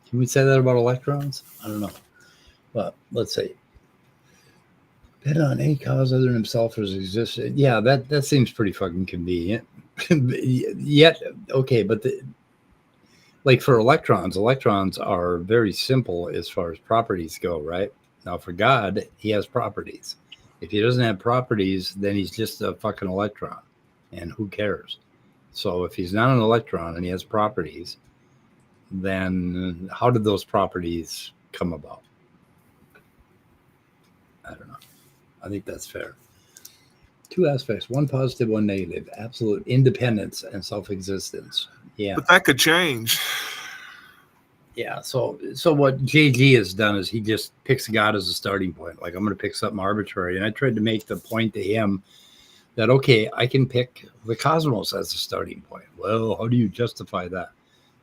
can we say that about electrons? I don't know. But let's see. Depend on any cause other than himself or his existence. Yeah, that seems pretty fucking convenient. Yet, okay, but like for electrons are very simple as far as properties go, right? Now, for God, he has properties. If he doesn't have properties, then he's just a fucking electron, and who cares? So if he's not an electron and he has properties, then how did those properties come about? I don't know. I think that's fair. Two aspects, one positive, one negative, absolute independence and self-existence. Yeah. But that could change. Yeah. So what JG has done is he just picks God as a starting point. Like, I'm going to pick something arbitrary. And I tried to make the point to him that, okay, I can pick the cosmos as a starting point. Well, how do you justify that?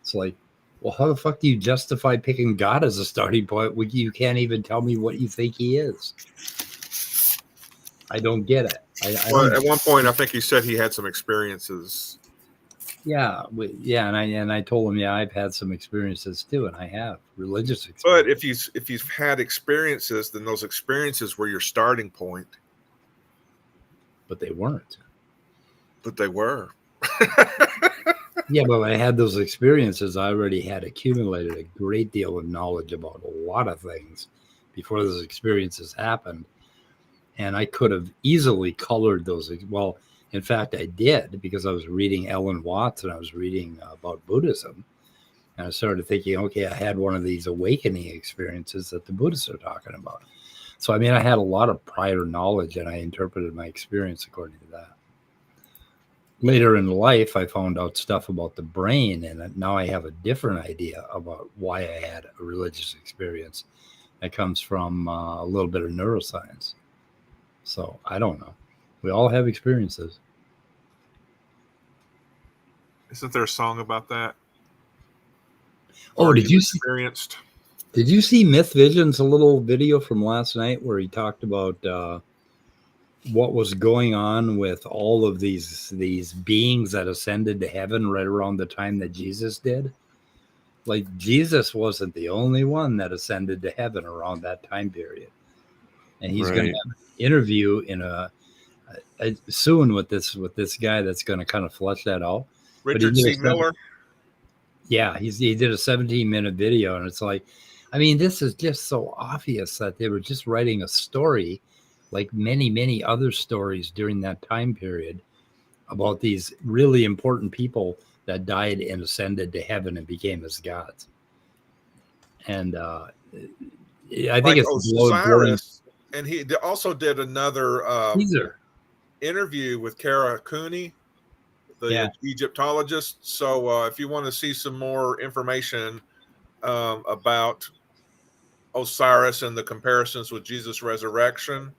It's like, well, how the fuck do you justify picking God as a starting point when you can't even tell me what you think he is? I don't get it. Well, at one point, I think he said he had some experiences. Yeah, and I told him, yeah, I've had some experiences too, and I have religious experiences. But if you've had experiences, then those experiences were your starting point. But they weren't. But they were. Yeah, but when I had those experiences, I already had accumulated a great deal of knowledge about a lot of things before those experiences happened. And I could have easily colored those. Well, in fact, I did, because I was reading Ellen Watts and I was reading about Buddhism. And I started thinking, okay, I had one of these awakening experiences that the Buddhists are talking about. So, I mean, I had a lot of prior knowledge and I interpreted my experience according to that. Later in life, I found out stuff about the brain, and now I have a different idea about why I had a religious experience. That comes from a little bit of neuroscience. So I don't know. We all have experiences. Isn't there a song about that? Oh, did you experienced? Did you see Myth Vision's a little video from last night where he talked about what was going on with all of these beings that ascended to heaven right around the time that Jesus did? Like, Jesus wasn't the only one that ascended to heaven around that time period. And he's going to have an interview in soon with this guy that's going to kind of flesh that out. Richard C. Miller. Yeah, he did a 17-minute video, and it's like, I mean, this is just so obvious that they were just writing a story, like many, many other stories during that time period, about these really important people that died and ascended to heaven and became as gods. And I think like it's Osiris, and he also did another teaser interview with Kara Cooney, the Egyptologist. So if you want to see some more information about Osiris and the comparisons with Jesus' resurrection,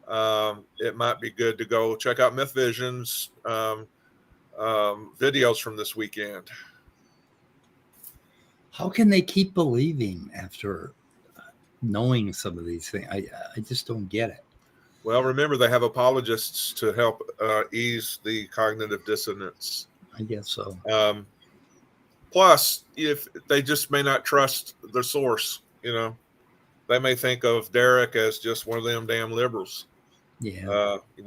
it might be good to go check out Myth Vision's videos from this weekend. How can they keep believing after knowing some of these things? I just don't get it. Well, remember, they have apologists to help ease the cognitive dissonance. I guess so. Plus, if they just may not trust the source, they may think of Derek as just one of them damn liberals. Yeah. He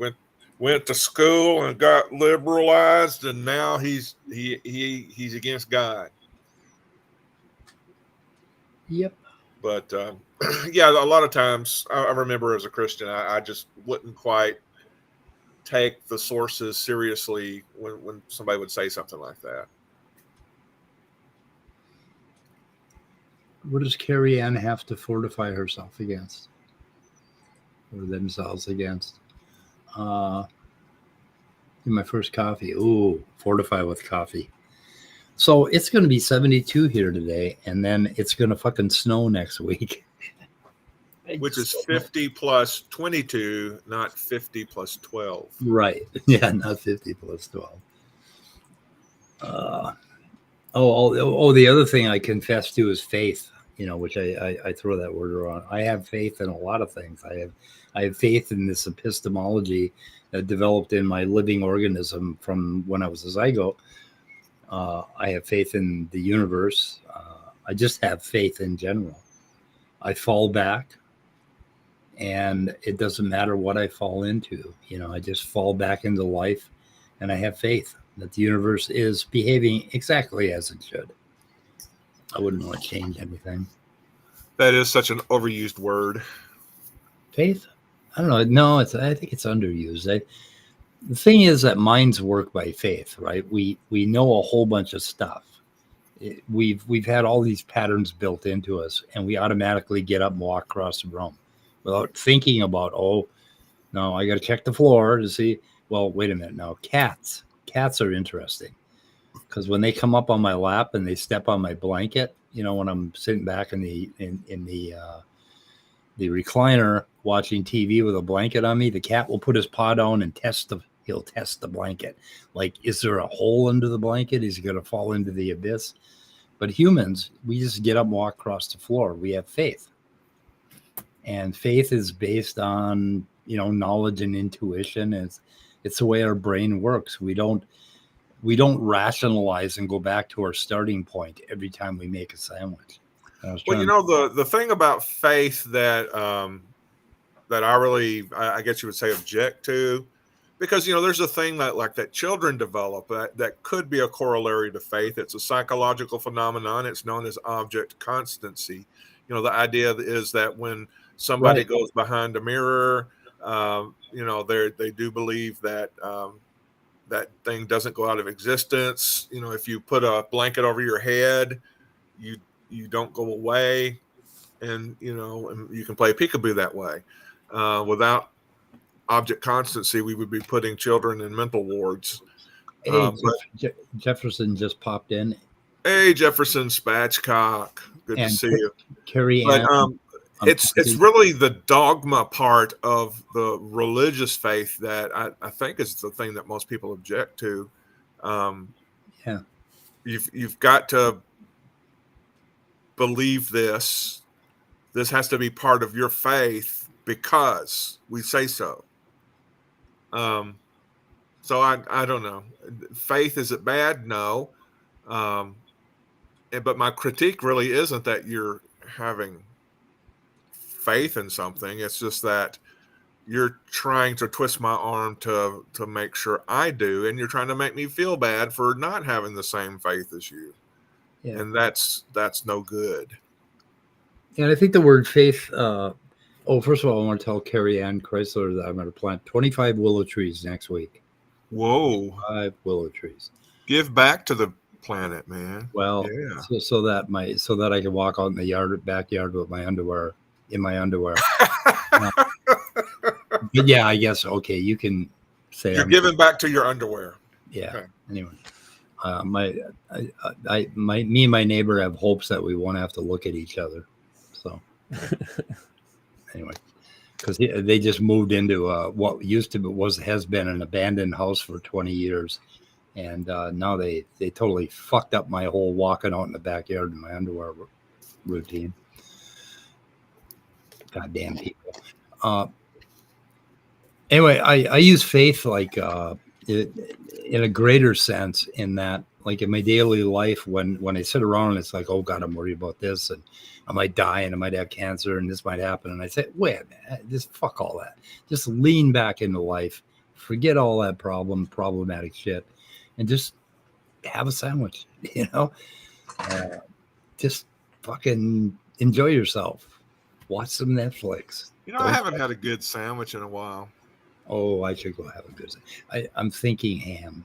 went to school and got liberalized, and now he's against God. Yep. But yeah, a lot of times I remember as a Christian, I just wouldn't quite take the sources seriously when somebody would say something like that. What does Carrie Ann have to fortify herself against, or themselves against? In my first coffee. Ooh, fortify with coffee. So it's going to be 72 here today, and then it's going to fucking snow next week. Which is 50 plus 22, not 50 plus 12. Right. Yeah, not 50 plus 12. The other thing I confess to is faith, which I throw that word around. I have faith in a lot of things. I have faith in this epistemology that developed in my living organism from when I was a zygote. I have faith in the universe. I just have faith in general. I fall back, and it doesn't matter what I fall into. I just fall back into life, and I have faith that the universe is behaving exactly as it should. I wouldn't want to change anything. That is such an overused word. Faith? I don't know. No, I think it's underused. The thing is that minds work by faith, right? We know a whole bunch of stuff. We've had all these patterns built into us, and we automatically get up and walk across the room without thinking about, oh, no, I got to check the floor to see. Well, wait a minute. Now, cats are interesting, because when they come up on my lap and they step on my blanket, when I'm sitting back in the recliner watching TV with a blanket on me, the cat will put his paw down and he'll test the blanket. Like, is there a hole under the blanket? Is he going to fall into the abyss? But humans, we just get up and walk across the floor. We have faith. And faith is based on, knowledge and intuition. It's the way our brain works. We don't rationalize and go back to our starting point every time we make a sandwich. Well, the thing about faith that I guess you would say object to, because there's a thing that children develop that could be a corollary to faith. It's a psychological phenomenon. It's known as object constancy. The idea is that when somebody goes behind a mirror, they do believe that that thing doesn't go out of existence. If you put a blanket over your head, you don't go away, and you can play peekaboo that way. Without object constancy, we would be putting children in mental wards. Hey, Jefferson just popped in. Hey, Jefferson Spatchcock, good to see you. Carrie Ann. It's really the dogma part of the religious faith that I think is the thing that most people object to. You've got to believe this. This has to be part of your faith because we say so. So I don't know. Faith, is it bad? No. But my critique really isn't that you're having faith in something. It's just that you're trying to twist my arm to make sure I do, and you're trying to make me feel bad for not having the same faith as you. Yeah. And that's no good. And I think the word faith, first of all, I want to tell Carrie Ann Chrysler that I'm going to plant 25 willow trees next week. Whoa. 5 willow trees. Give back to the planet, man. Well, yeah. so that I can walk out in the backyard with my underwear. But yeah, I guess, okay, you can say you're giving back to your underwear. Yeah. Okay. Anyway, me and my neighbor have hopes that we won't have to look at each other. So anyway, because they just moved into what has been an abandoned house for 20 years, and now they totally fucked up my whole walking out in the backyard in my underwear routine. Goddamn people. Anyway, I use faith like in a greater sense, in that, like, in my daily life, when I sit around and it's like, oh God, I'm worried about this, and I might die, and I might have cancer, and this might happen, and I say, wait, man, just fuck all that. Just lean back into life, forget all that problematic shit, and just have a sandwich. Just fucking enjoy yourself. Watch some Netflix. I haven't had a good sandwich in a while. Oh, I should go have a good. I'm thinking ham.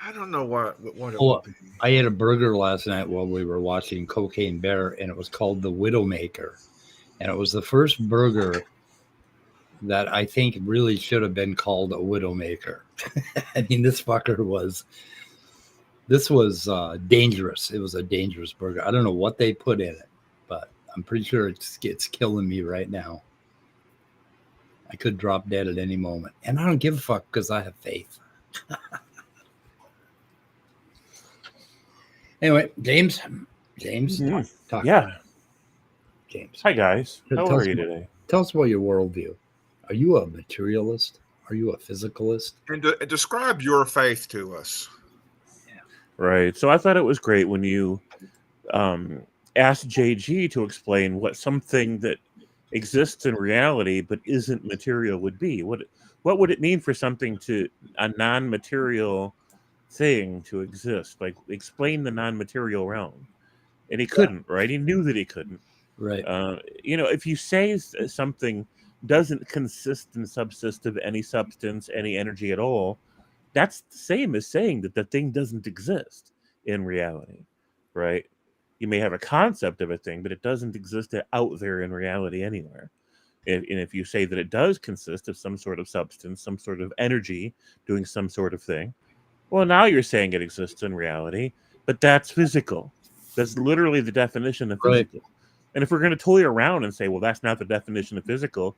I don't know what it would be. I ate a burger last night while we were watching Cocaine Bear, and it was called the Widowmaker, and it was the first burger that I think really should have been called a Widowmaker. I mean, this was dangerous. It was a dangerous burger. I don't know what they put in it, but I'm pretty sure it's killing me right now. I could drop dead at any moment. And I don't give a fuck because I have faith. Anyway, James. Talk. Yeah. James. Hi, guys. How are you today? Tell us about your worldview. Are you a materialist? Are you a physicalist? And describe your faith to us. Yeah. Right. So I thought it was great when you asked JG to explain what something that exists in reality but isn't material would be. What would it mean for something a non-material thing to exist? Like, explain the non-material realm. And he couldn't, right? He knew that he couldn't. Right. If you say something doesn't consist and subsist of any substance, any energy at all, that's the same as saying that the thing doesn't exist in reality, right? You may have a concept of a thing, but it doesn't exist out there in reality anywhere. And if you say that it does consist of some sort of substance, some sort of energy doing some sort of thing, well, now you're saying it exists in reality, but that's physical. That's literally the definition of Right. physical. And if we're going to toy around and say, well, that's not the definition of physical,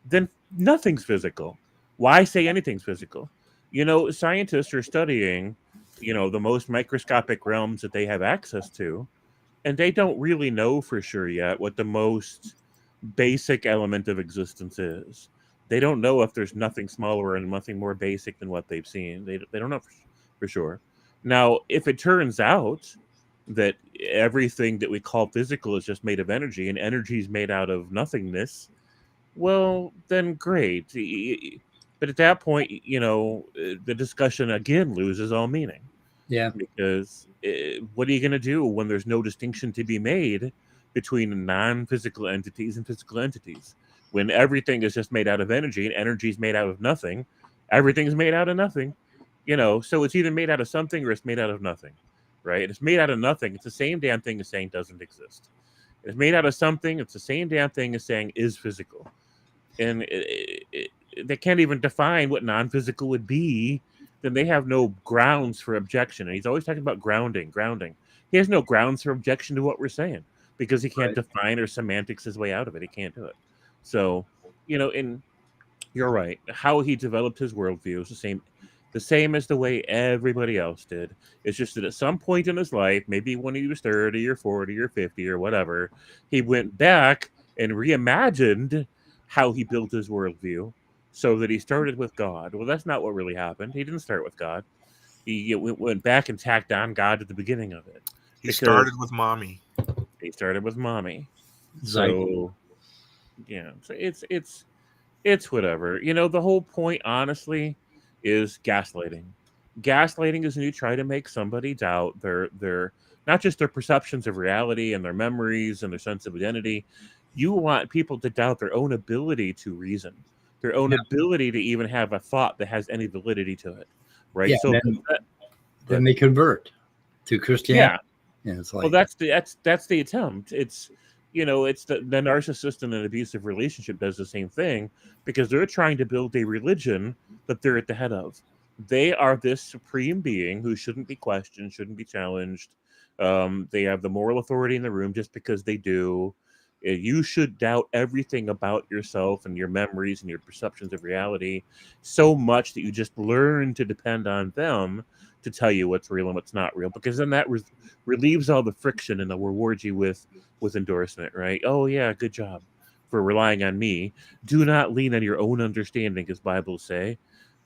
then nothing's physical. Why say anything's physical? Scientists are studying, the most microscopic realms that they have access to, and they don't really know for sure yet what the most basic element of existence is. They don't know if there's nothing smaller and nothing more basic than what they've seen. They don't know for sure. Now, if it turns out that everything that we call physical is just made of energy, and energy is made out of nothingness, well, then great. But at that point, the discussion again loses all meaning. Yeah. Because what are you going to do when there's no distinction to be made between non-physical entities and physical entities? When everything is just made out of energy, and energy is made out of nothing, everything's made out of nothing. So it's either made out of something or it's made out of nothing. Right? It's made out of nothing. It's the same damn thing as saying doesn't exist. It's made out of something. It's the same damn thing as saying is physical. And they can't even define what non-physical would be. Then they have no grounds for objection. And he's always talking about grounding. He has no grounds for objection to what we're saying because he can't define or semantics his way out of it. He can't do it. So, and you're right. How he developed his worldview is the same as the way everybody else did. It's just that at some point in his life, maybe when he was 30 or 40 or 50 or whatever, he went back and reimagined how he built his worldview so that he started with God. Well, that's not what really happened. He didn't start with God. He went back and tacked on God at the beginning of it. He started with mommy. So, so it's whatever. The whole point, honestly, is gaslighting. Gaslighting is when you try to make somebody doubt their not just their perceptions of reality and their memories and their sense of identity. You want people to doubt their own ability to reason, their own ability to even have a thought that has any validity to it, right? Yeah, so then they convert to Christianity. Yeah, it's like, well, that's the attempt. It's it's the narcissist in an abusive relationship does the same thing because they're trying to build a religion that they're at the head of. They are this supreme being who shouldn't be questioned, shouldn't be challenged. They have the moral authority in the room just because they do. You should doubt everything about yourself and your memories and your perceptions of reality so much that you just learn to depend on them to tell you what's real and what's not real, because then that relieves all the friction and they'll reward you with endorsement, right? Oh yeah, good job for relying on me. Do not lean on your own understanding, as Bibles say.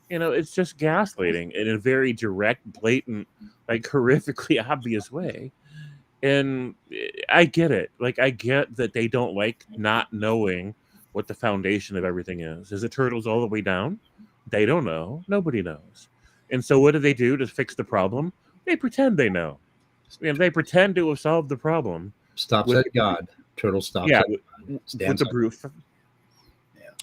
It's just gaslighting in a very direct, blatant, like horrifically obvious way. And I get it. Like, I get that they don't like not knowing what the foundation of everything is. Is it turtles all the way down? They don't know. Nobody knows. And so what do they do to fix the problem? They pretend they know. They pretend to have solved the problem. Stops at God. Turtle stops Yeah, at with the brute.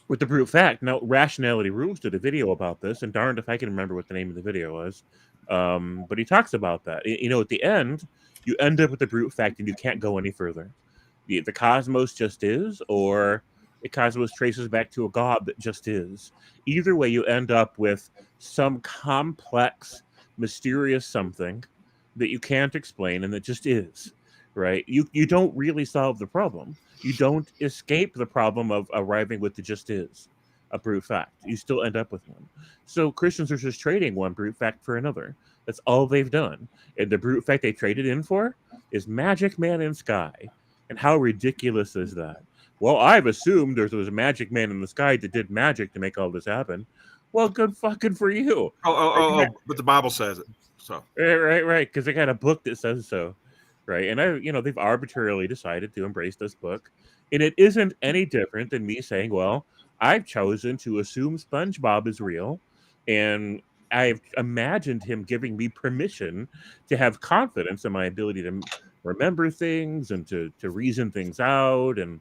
With the brute fact. Now, Rationality Rules did a video about this, and darned if I can remember what the name of the video was. But he talks about that. At the end, you end up with the brute fact and you can't go any further. The cosmos just is, or the cosmos traces back to a God that just is. Either way, you end up with some complex, mysterious something that you can't explain and that just is, right? You don't really solve the problem. You don't escape the problem of arriving with the just is, a brute fact. You still end up with one. So Christians are just trading one brute fact for another. That's all they've done. And the brute fact they traded in for is Magic Man in Sky. And how ridiculous is that? Well, I've assumed there was a magic man in the sky that did magic to make all this happen. Well, good fucking for you. But the Bible says it. So right. Because they got a book that says so. Right. And they've arbitrarily decided to embrace this book. And it isn't any different than me saying, well, I've chosen to assume SpongeBob is real, and I've imagined him giving me permission to have confidence in my ability to remember things and to reason things out and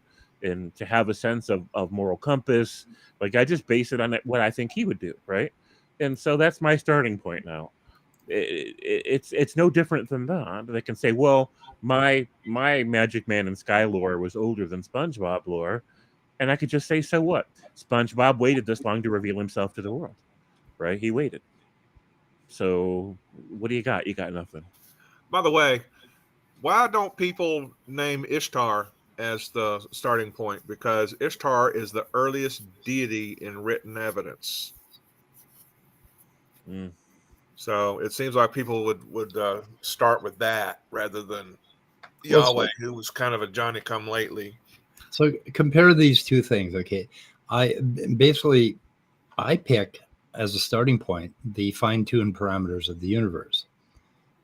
to have a sense of moral compass. Like I just base it on what I think he would do, right? And so that's my starting point now. It's no different than that. They can say, well, my Magic Man and Sky lore was older than SpongeBob lore, and I could just say, so what? SpongeBob waited this long to reveal himself to the world, right? He waited. So what do you got? You got nothing. By the way, why don't people name Ishtar as the starting point? Because Ishtar is the earliest deity in written evidence. Mm. So it seems like people would start with that rather than Yahweh, who was kind of a Johnny come lately. So compare these two things. Okay. I pick as a starting point the fine-tuned parameters of the universe.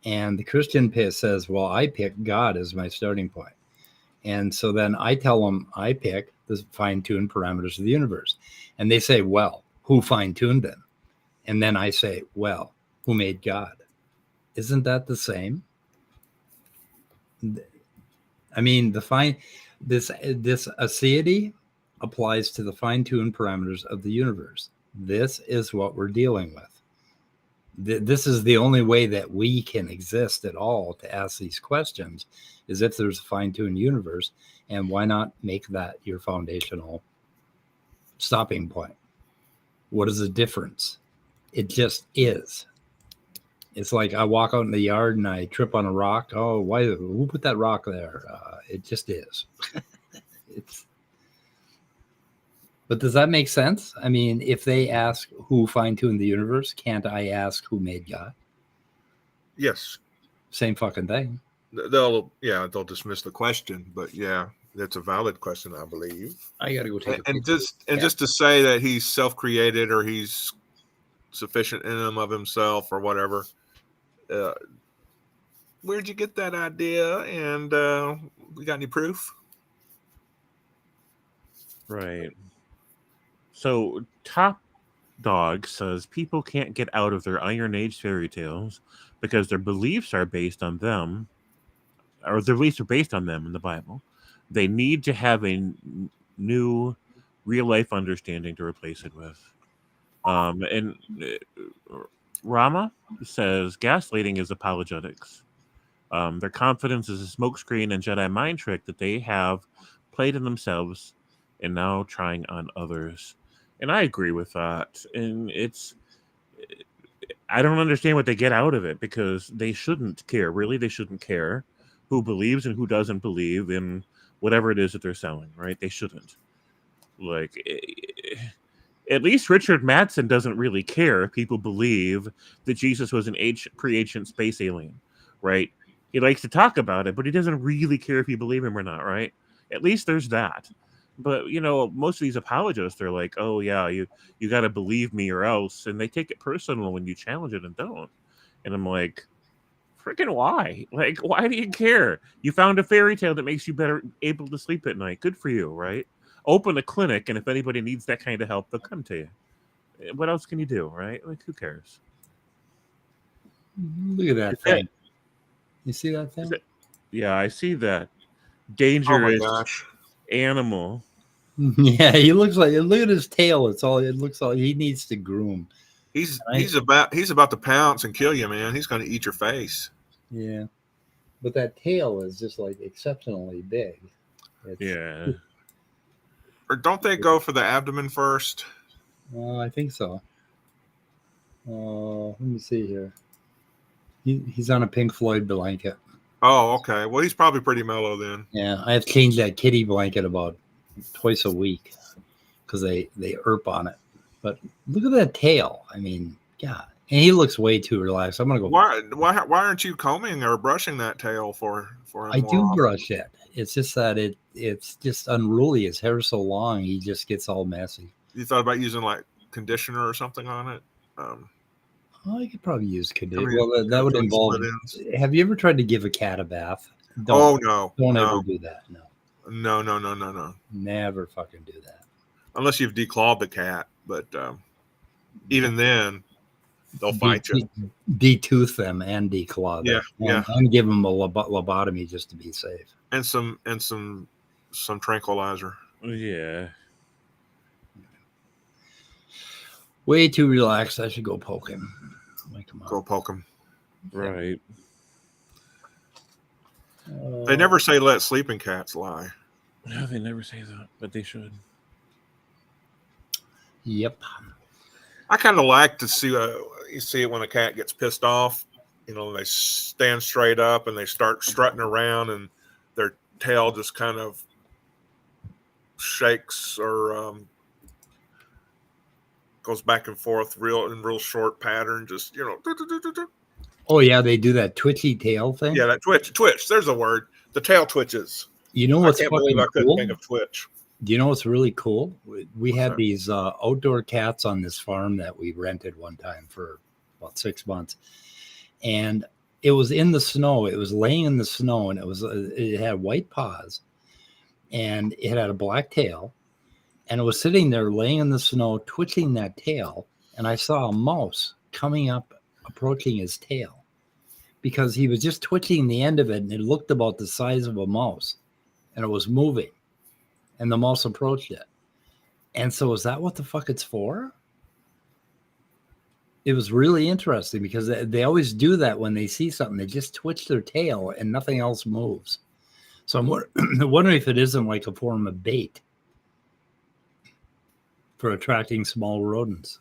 And the Christian says, well, I pick God as my starting point. And so then I tell them I pick the fine-tuned parameters of the universe. And they say, well, who fine-tuned them? And then I say, well, who made God? Isn't that the same? I mean, this aseity applies to the fine-tuned parameters of the universe. This is what we're dealing with. This is the only way that we can exist at all to ask these questions, is if there's a fine-tuned universe. And why not make that your foundational stopping point? What is the difference? It just is. It's like I walk out in the yard and I trip on a rock. Oh, why? Who put that rock there? It just is. But does that make sense? I mean, if they ask who fine-tuned the universe, can't I ask who made God? Yes. Same fucking thing. They'll dismiss the question, but yeah, that's a valid question, I believe. I gotta go take just to say that he's self-created or he's sufficient in him of himself or whatever. Where'd you get that idea? And we got any proof? Right. So Top Dog says people can't get out of their Iron Age fairy tales because their beliefs are based on them, or their beliefs are based on them in the Bible. They need to have a new real life understanding to replace it with. And Rama says gaslighting is apologetics. Their confidence is a smokescreen and Jedi mind trick that they have played in themselves and now trying on others. And I agree with that. And I don't understand what they get out of it, because they shouldn't care. Really, they shouldn't care who believes and who doesn't believe in whatever it is that they're selling, right? They shouldn't. Like, at least Richard Madsen doesn't really care if people believe that Jesus was an pre-ancient space alien, right? He likes to talk about it, but he doesn't really care if you believe him or not, right? At least there's that. But, most of these apologists are like, oh, yeah, you got to believe me or else. And they take it personal when you challenge it and don't. And I'm like, freaking why? Like, why do you care? You found a fairy tale that makes you better able to sleep at night. Good for you, right? Open a clinic, and if anybody needs that kind of help, they'll come to you. What else can you do, right? Like, who cares? Look at that thing. You see that thing? Yeah, I see that. Dangerous animal. Yeah, he looks like. Look at his tail. It looks like he needs to groom. He's about to pounce and kill you, man. He's going to eat your face. Yeah, but that tail is just like exceptionally big. Yeah. Or don't they go for the abdomen first? I think so. Let me see here. He's on a Pink Floyd blanket. Oh, okay. Well, he's probably pretty mellow then. Yeah, I have to change that kitty blanket about twice a week because they erp on it. But look at that tail. I mean, God. And he looks way too relaxed. I'm gonna go. Why aren't you combing or brushing that tail for him? I do brush it. It's just that it's just unruly. His hair's so long, he just gets all messy. You thought about using like conditioner or something on it? I could probably use conditioner. Well, that would involve. Have you ever tried to give a cat a bath? No. Don't ever do that. No. No. Never fucking do that. Unless you've declawed the cat, but even then, they'll fight you. Detooth them and declaw them. And give them a lobotomy just to be safe. And some tranquilizer. Yeah. Way too relaxed. I should go poke him. Wake him up. Go poke him. Right. They never say let sleeping cats lie. No, they never say that, but they should. Yep. I kind of like to see you see it when a cat gets pissed off. They stand straight up and they start strutting around, and their tail just kind of shakes or goes back and forth in real short pattern. Just Oh yeah, they do that twitchy tail thing. Yeah, that twitch. There's a word. The tail twitches. You know what's I can't believe I couldn't cool? think of twitch. Do you know what's really cool? We had these outdoor cats on this farm that we rented one time for about 6 months, and it was in the snow. It was laying in the snow, and it had white paws, and it had a black tail, and it was sitting there laying in the snow, twitching that tail, and I saw a mouse coming up, approaching his tail, because he was just twitching the end of it, and it looked about the size of a mouse, and it was moving. And the mouse approached it. And so is that what the fuck it's for? It was really interesting because they always do that when they see something. They just twitch their tail and nothing else moves. So I'm wondering if it isn't like a form of bait for attracting small rodents.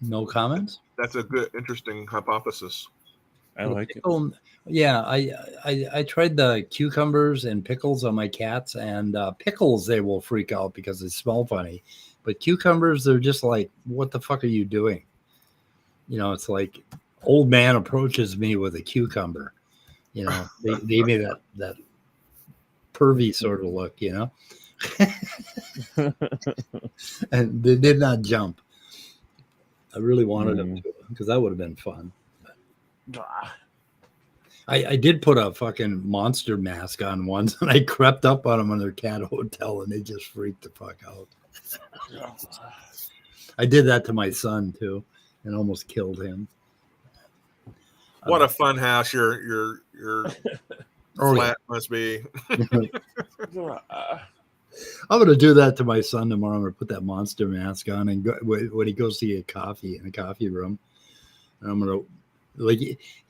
No comments? That's a good, interesting hypothesis. I like it. Yeah, I tried the cucumbers and pickles on my cats, and pickles they will freak out because they smell funny, but cucumbers they're just like, what the fuck are you doing? It's like old man approaches me with a cucumber. They gave me that pervy sort of look, and they did not jump. I really wanted them to, because that would have been fun. I did put a fucking monster mask on once, and I crept up on them in their cat hotel, and they just freaked the fuck out. I did that to my son too, and almost killed him. What a fun house your flat must be. I'm gonna do that to my son tomorrow. I'm gonna put that monster mask on, and when he goes to get coffee in a coffee room, and I'm gonna. Like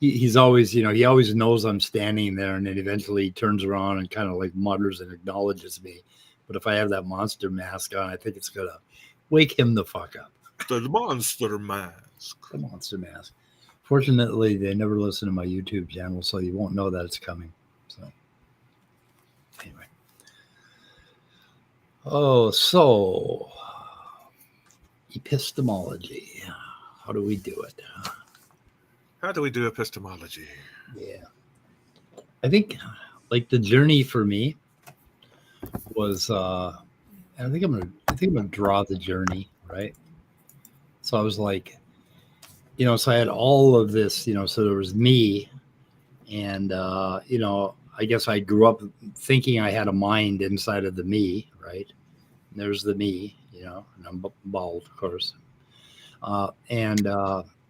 he's always, he always knows I'm standing there, and then eventually he turns around and kind of like mutters and acknowledges me. But if I have that monster mask on, I think it's gonna wake him the fuck up. The monster mask. The monster mask. Fortunately, they never listen to my YouTube channel, so you won't know that it's coming. So anyway. So epistemology. How do we do it? How do we do epistemology? Yeah. I think like the journey for me was I think I'm gonna draw the journey, right? So I was like, so I had all of this, so there was me, and I guess I grew up thinking I had a mind inside of the me, right? And there's the me, and I'm bald, of course. And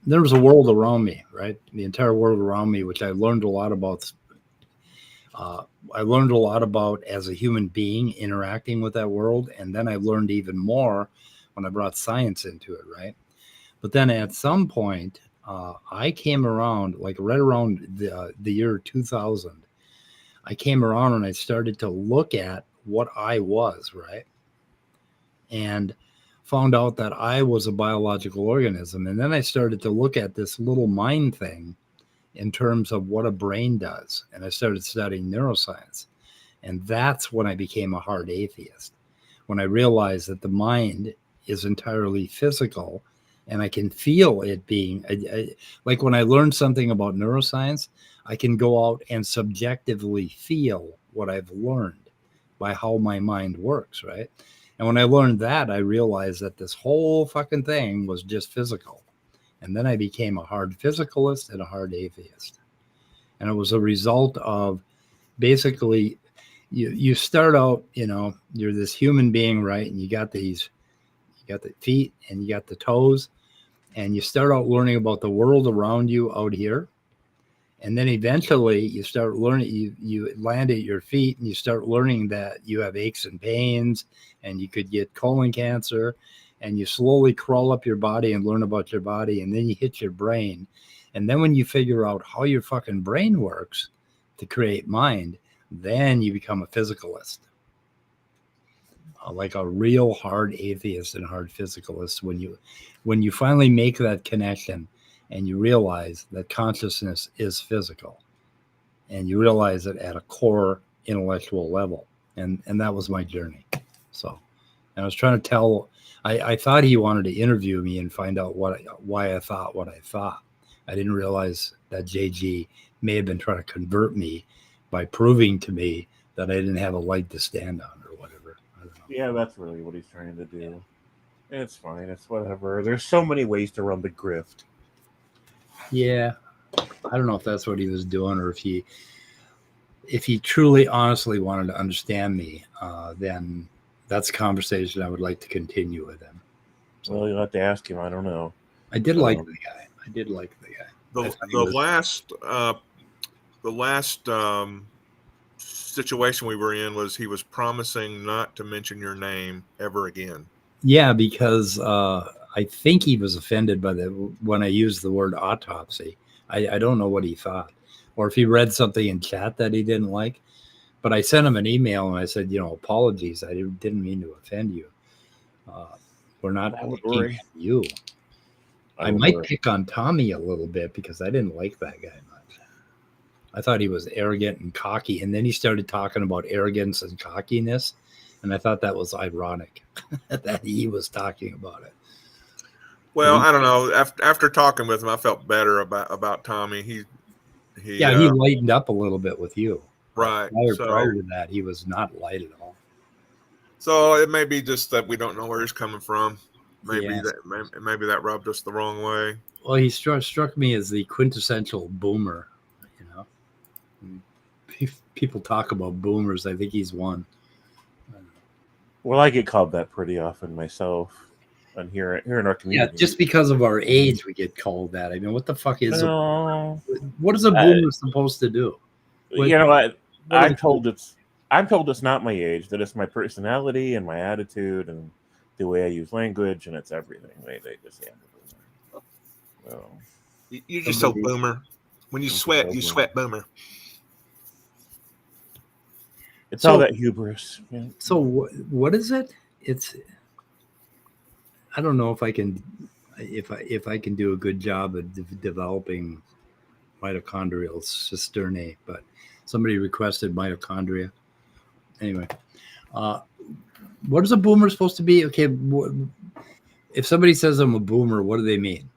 there was a world around me, right? The entire world around me, which I learned a lot about. I learned a lot about as a human being interacting with that world. And then I learned even more when I brought science into it, right? But then at some point, I came around, like right around the year 2000, I came around and I started to look at what I was, right? And found out that I was a biological organism. And then I started to look at this little mind thing in terms of what a brain does. And I started studying neuroscience. And that's when I became a hard atheist. When I realized that the mind is entirely physical, and I can feel it being, like when I learned something about neuroscience, I can go out and subjectively feel what I've learned by how my mind works, right? And when I learned that, I realized that this whole fucking thing was just physical. And then I became a hard physicalist and a hard atheist. And it was a result of basically you start out, you're this human being, right? And you got the feet and you got the toes, and you start out learning about the world around you out here. And then eventually you start learning, you land at your feet and you start learning that you have aches and pains and you could get colon cancer, and you slowly crawl up your body and learn about your body. And then you hit your brain. And then when you figure out how your fucking brain works to create mind, then you become a physicalist. Like a real hard atheist and hard physicalist. When you finally make that connection, and you realize that consciousness is physical, and you realize it at a core intellectual level. And that was my journey. So, and I was trying to tell, I thought he wanted to interview me and find out why I thought what I thought. I didn't realize that JG may have been trying to convert me by proving to me that I didn't have a leg to stand on or whatever. I don't know. Yeah, that's really what he's trying to do. It's fine. It's whatever. There's so many ways to run the grift. Yeah, I don't know if that's what he was doing, or if he truly, honestly wanted to understand me. Then that's a conversation I would like to continue with him. So, well, you'll have to ask him. I don't know. I did like the guy. The last situation we were in was he was promising not to mention your name ever again. Yeah, because I think he was offended by when I used the word autopsy. I don't know what he thought, or if he read something in chat that he didn't like. But I sent him an email and I said, apologies. I didn't mean to offend you. We're not picking on you. I might pick on Tommy a little bit because I didn't like that guy much. I thought he was arrogant and cocky, and then he started talking about arrogance and cockiness, and I thought that was ironic that he was talking about it. Well, I don't know. After talking with him, I felt better about Tommy. He lightened up a little bit with you. Right. Prior to that, he was not light at all. So it may be just that we don't know where he's coming from. Maybe that rubbed us the wrong way. Well, he struck me as the quintessential boomer. People talk about boomers. I think he's one. Well, I get called that pretty often myself. And here in our community. Yeah, just because of our age, we get called that. I mean, what the fuck is what is a boomer supposed to do? I'm told it's not my age, that it's my personality and my attitude and the way I use language, and it's everything. They just boomer. So, you're just so boomer. When you sweat, you sweat boomer. It's all that hubris. Yeah. So what is it? I don't know if I can do a good job of developing mitochondrial cisternae, but somebody requested mitochondria. Anyway, what is a boomer supposed to be? Okay, if somebody says I'm a boomer, what do they mean?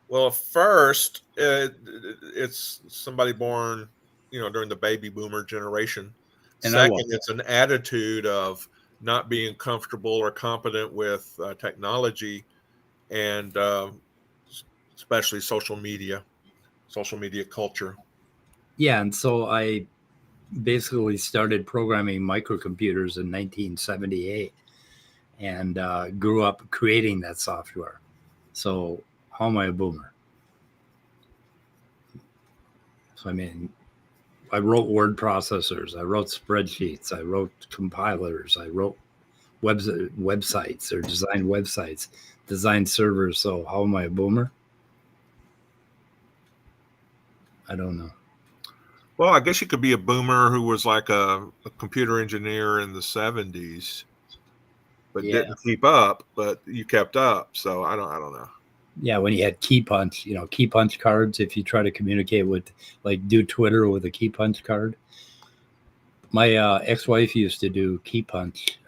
Well, first, it's somebody born, during the baby boomer generation. And second, it's an attitude of not being comfortable or competent with technology, and especially social media culture. Yeah, and so I basically started programming microcomputers in 1978 and grew up creating that software. So how am I a boomer? So, I mean, I wrote word processors, I wrote spreadsheets, I wrote compilers, I wrote websites or designed websites, designed servers. So how am I a boomer? I don't know. Well, I guess you could be a boomer who was like a computer engineer in the 70s, but didn't keep up, but you kept up. So I don't know. Yeah, when you had key punch cards, if you try to communicate with, do Twitter with a key punch card. My ex-wife used to do key punch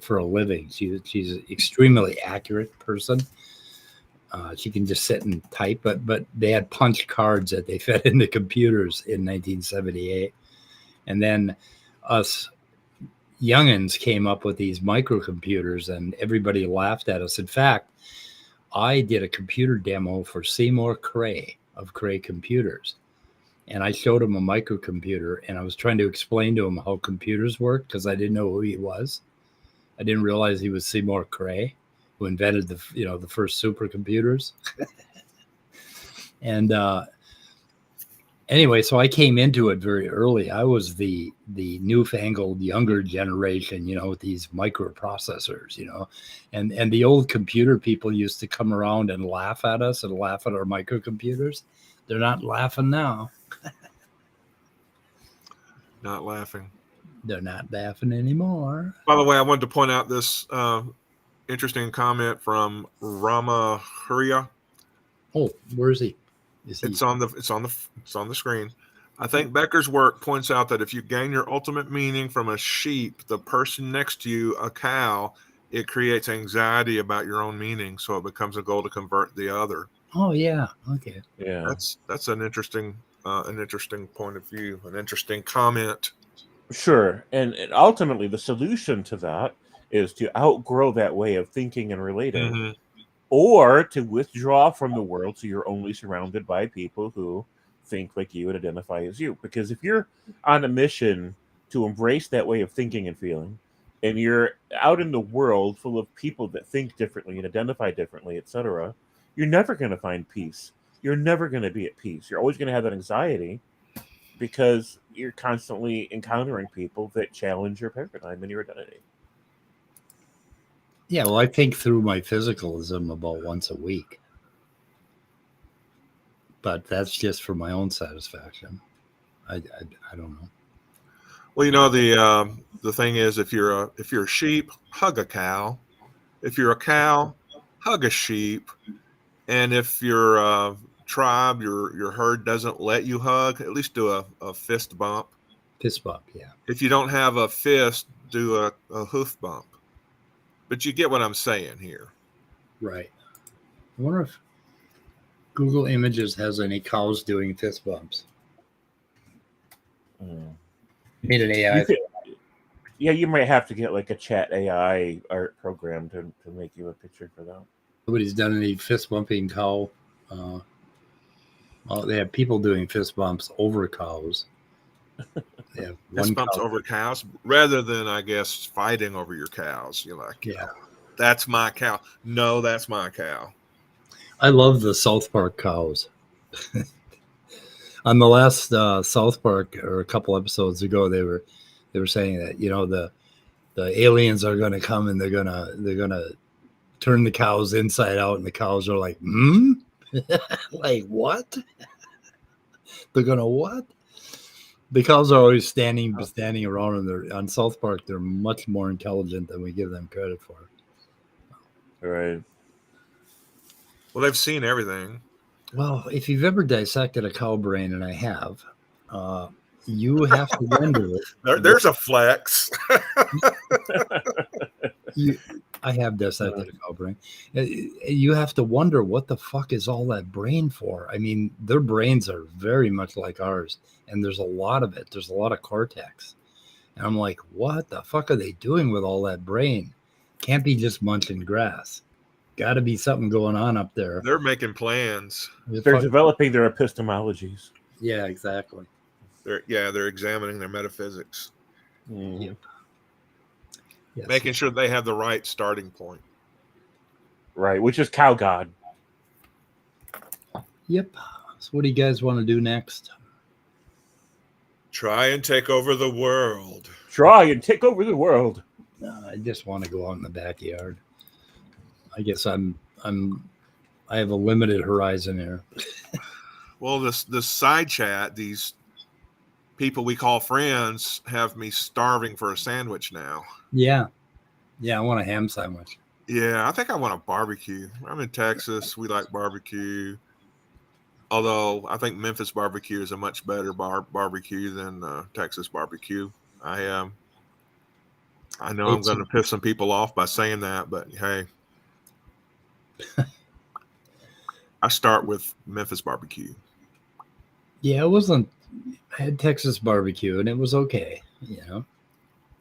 for a living. She's an extremely accurate person. She can just sit and type, but they had punch cards that they fed into computers in 1978. And then us youngins came up with these microcomputers, and everybody laughed at us. In fact, I did a computer demo for Seymour Cray of Cray Computers. and I showed him a microcomputer, and I was trying to explain to him how computers work because I didn't know who he was. I didn't realize he was Seymour Cray, who invented the first supercomputers. And anyway, so I came into it very early. I was the newfangled younger generation, with these microprocessors, and the old computer people used to come around and laugh at us and laugh at our microcomputers. They're not laughing now. Not laughing. They're not laughing anymore. By the way, I wanted to point out this interesting comment from Rama Hurriya. Oh, where is he? It's on the screen. I think Becker's work points out that if you gain your ultimate meaning from a sheep, the person next to you, a cow, it creates anxiety about your own meaning, so it becomes a goal to convert the other. Oh yeah, okay. Yeah, that's an interesting point of view, an interesting comment. Sure, and ultimately the solution to that is to outgrow that way of thinking and relating. Mm-hmm. Or to withdraw from the world so you're only surrounded by people who think like you and identify as you. Because if you're on a mission to embrace that way of thinking and feeling, and you're out in the world full of people that think differently and identify differently, etc., you're never going to find peace. You're never going to be at peace. You're always going to have that anxiety because you're constantly encountering people that challenge your paradigm and your identity. Yeah, well, I think through my physicalism about once a week. But that's just for my own satisfaction. I don't know. Well, the thing is, if you're a sheep, hug a cow. If you're a cow, hug a sheep. And if your tribe, your herd doesn't let you hug, at least do a fist bump. Fist bump, yeah. If you don't have a fist, do a hoof bump. But you get what I'm saying here. Right. I wonder if Google Images has any cows doing fist bumps. Need an AI. You might have to get like a chat AI art program to make you a picture for that. Nobody's done any fist bumping cow. Well, they have people doing fist bumps over cows. They have fist bumps over cows rather than, I guess, fighting over your cows. You're like, yeah, that's my cow. No, that's my cow. I love the South Park cows. On the last South Park, or a couple episodes ago, they were saying that the aliens are going to come and they're gonna turn the cows inside out, and the cows are like, like what? They're gonna what? The cows are always standing around, and on South Park, they're much more intelligent than we give them credit for. Right. Well, they've seen everything. Well, if you've ever dissected a cow brain, and I have, you have to wonder. There's a flex. I have dissected a cow brain. You have to wonder, what the fuck is all that brain for? I mean, their brains are very much like ours, and there's a lot of it. There's a lot of cortex. And I'm like, what the fuck are they doing with all that brain? Can't be just munching grass. Got to be something going on up there. They're making plans. They're developing their epistemologies. Yeah, exactly. They're examining their metaphysics. Mm-hmm. Yep. Yes. Making sure they have the right starting point. Right, which is cow god. Yep. So what do you guys want to do next? Try and take over the world. Try and take over the world. I just want to go out in the backyard. I guess I have a limited horizon here. Well, this side chat, these people we call friends, have me starving for a sandwich now. Yeah, I want a ham sandwich. Yeah, I think I want a barbecue. I'm in Texas. We like barbecue. Although I think Memphis barbecue is a much better barbecue than Texas barbecue. I know I'm going to piss some people off by saying that, but hey. I start with Memphis barbecue. Yeah, I had Texas barbecue and it was okay. It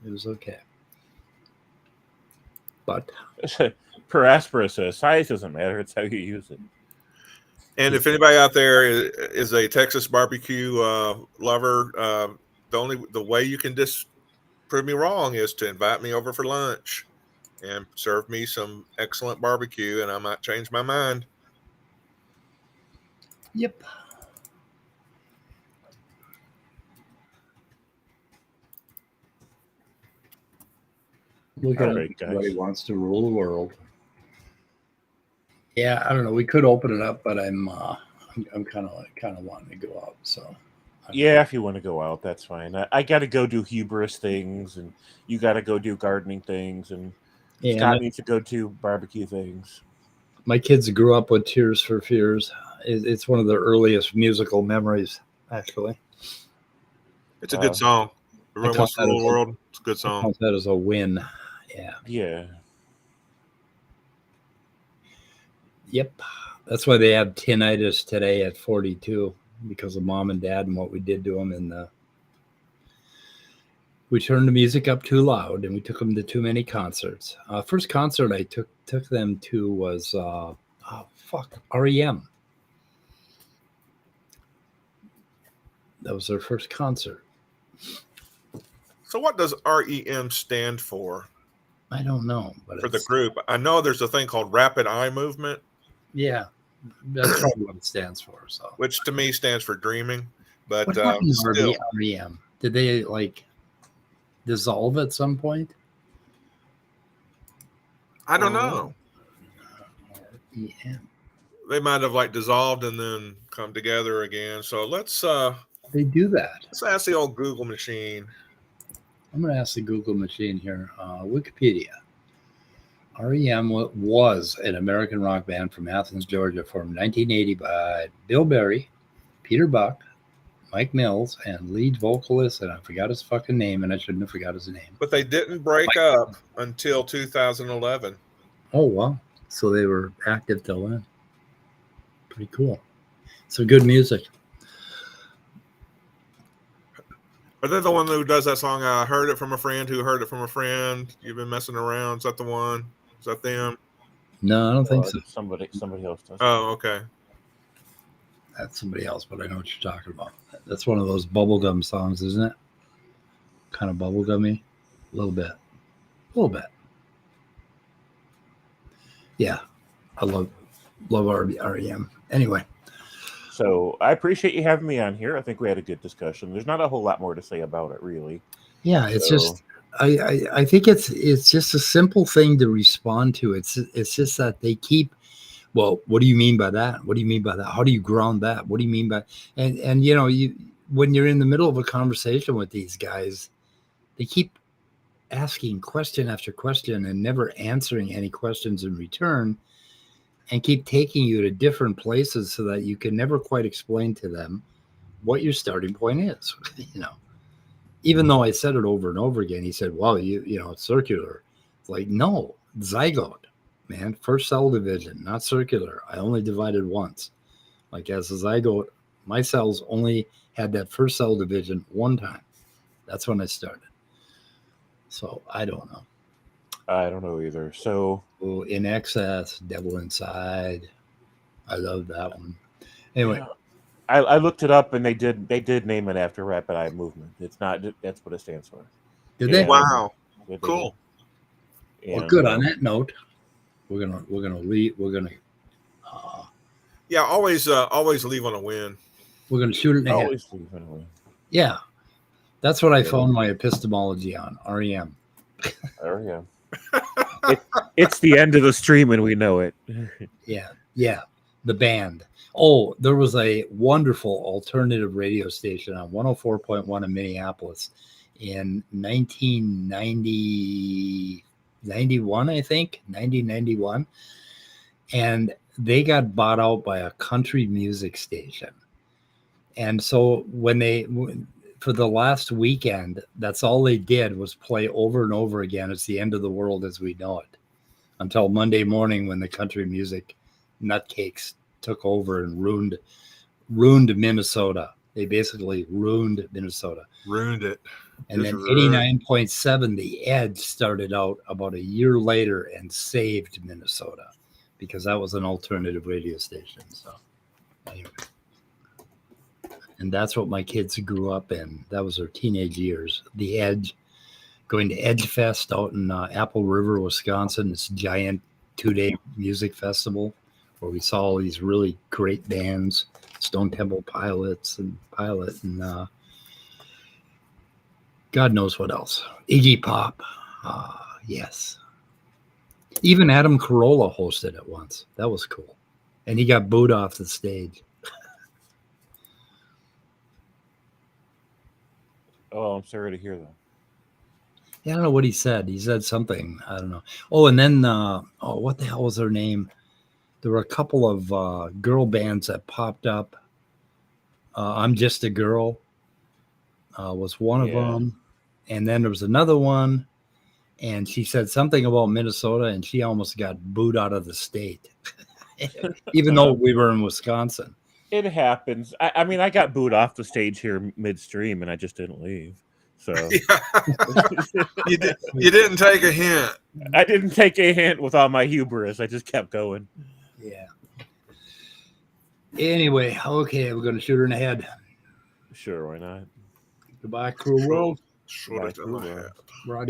was okay. But Per aspera says, size doesn't matter. It's how you use it. And if anybody out there is a Texas barbecue lover, the way you can prove me wrong is to invite me over for lunch and serve me some excellent barbecue, and I might change my mind. Yep. Look at All it. right, guys. Everybody wants to rule the world. Yeah, I don't know. We could open it up, but I'm kind of wanting to go out. So Yeah, if you want to go out, that's fine. I got to go do hubris things, and you got to go do gardening things, and yeah, Scott needs to go do barbecue things. my kids grew up with Tears for Fears. It's one of the earliest musical memories, actually. It's a good song. Everyone wants to rule the world. It's a good I song. count that as a win. Yeah. Yeah. Yep. That's why they have tinnitus today at 42 because of mom and dad and what we did to them. And we turned the music up too loud and we took them to too many concerts. First concert I took them to was REM. That was their first concert. So what does REM stand for? I don't know, but For the group, I know there's a thing called Rapid Eye Movement. Yeah, that's probably what it stands for. So, which to me stands for dreaming. But what happened to still, REM? Did they dissolve at some point? I don't know. REM. They might have dissolved and then come together again. So let's They do that. let's ask the old Google machine. I'm going to ask the Google machine here. Wikipedia. REM was an American rock band from Athens, Georgia, formed 1980 by Bill Berry, Peter Buck, Mike Mills, and lead vocalist, and I forgot his fucking name, and I shouldn't have forgot his name. But they didn't break up until 2011. Oh, wow. So they were active till then. Pretty cool. So good music. Are they the one who does that song? I heard it from a friend who heard it from a friend. You've been messing around. Is that the one? Is that them? No, I don't think so. Somebody else does. Oh, okay. That's somebody else, but I know what you're talking about. That's one of those bubblegum songs, isn't it? Kind of bubblegummy. A little bit. Yeah. I love REM. Anyway. So I appreciate you having me on here. I think we had a good discussion. There's not a whole lot more to say about it, really. Yeah, it's just I think it's just a simple thing to respond to. It's just that they keep, well, what do you mean by that? What do you mean by that? How do you ground that? What do you mean by and when you're in the middle of a conversation with these guys, they keep asking question after question and never answering any questions in return, and keep taking you to different places so that you can never quite explain to them what your starting point is. Even though I said it over and over again, he said, well, it's circular. It's like, no, zygote, man, first cell division, not circular. I only divided once. Like as a zygote, my cells only had that first cell division one time. That's when I started. So I don't know. I don't know either. So In Excess, Devil Inside. I love that one. Anyway. Yeah. I looked it up and they did name it after Rapid Eye Movement. It's not, that's what it stands for. Did they? Wow. Yeah, Cool. Well, good. On that note, we're gonna Yeah, always leave on a win. we're gonna shoot it in the head. Always leave anyway. Yeah, that's what I found my epistemology on. REM. Oh yeah. It's the end of the stream and we know it. Yeah. The band. Oh, there was a wonderful alternative radio station on 104.1 in Minneapolis in 1991, I think, 1991. And they got bought out by a country music station. And so for the last weekend, that's all they did was play over and over again. It's the end of the world as we know it, until Monday morning when the country music nutcakes took over and ruined Minnesota. They basically ruined Minnesota. Ruined it. And Just then 89.7, the Edge started out about a year later and saved Minnesota because that was an alternative radio station. So Anyway. And that's what my kids grew up in. That was their teenage years. The Edge, going to Edge Fest out in Apple River, Wisconsin. This giant 2-day music festival where we saw all these really great bands, Stone Temple Pilots and Pilot, and God knows what else. Iggy Pop. Yes. Even Adam Carolla hosted it once. That was cool. And he got booed off the stage. Oh, I'm sorry to hear that. Yeah, I don't know what he said. He said something. I don't know. Oh, and then, what the hell was her name? There were a couple of girl bands that popped up. I'm Just a Girl was one of them. And then there was another one. And she said something about Minnesota, and she almost got booed out of the state, even though we were in Wisconsin. It happens. I mean, I got booed off the stage here midstream, and I just didn't leave. So You didn't take a hint. I didn't take a hint with all my hubris. I just kept going. Yeah. Anyway, okay, we're going to shoot her in the head. Sure, why not? Goodbye, cruel world. Shoot it in the head. Roddy.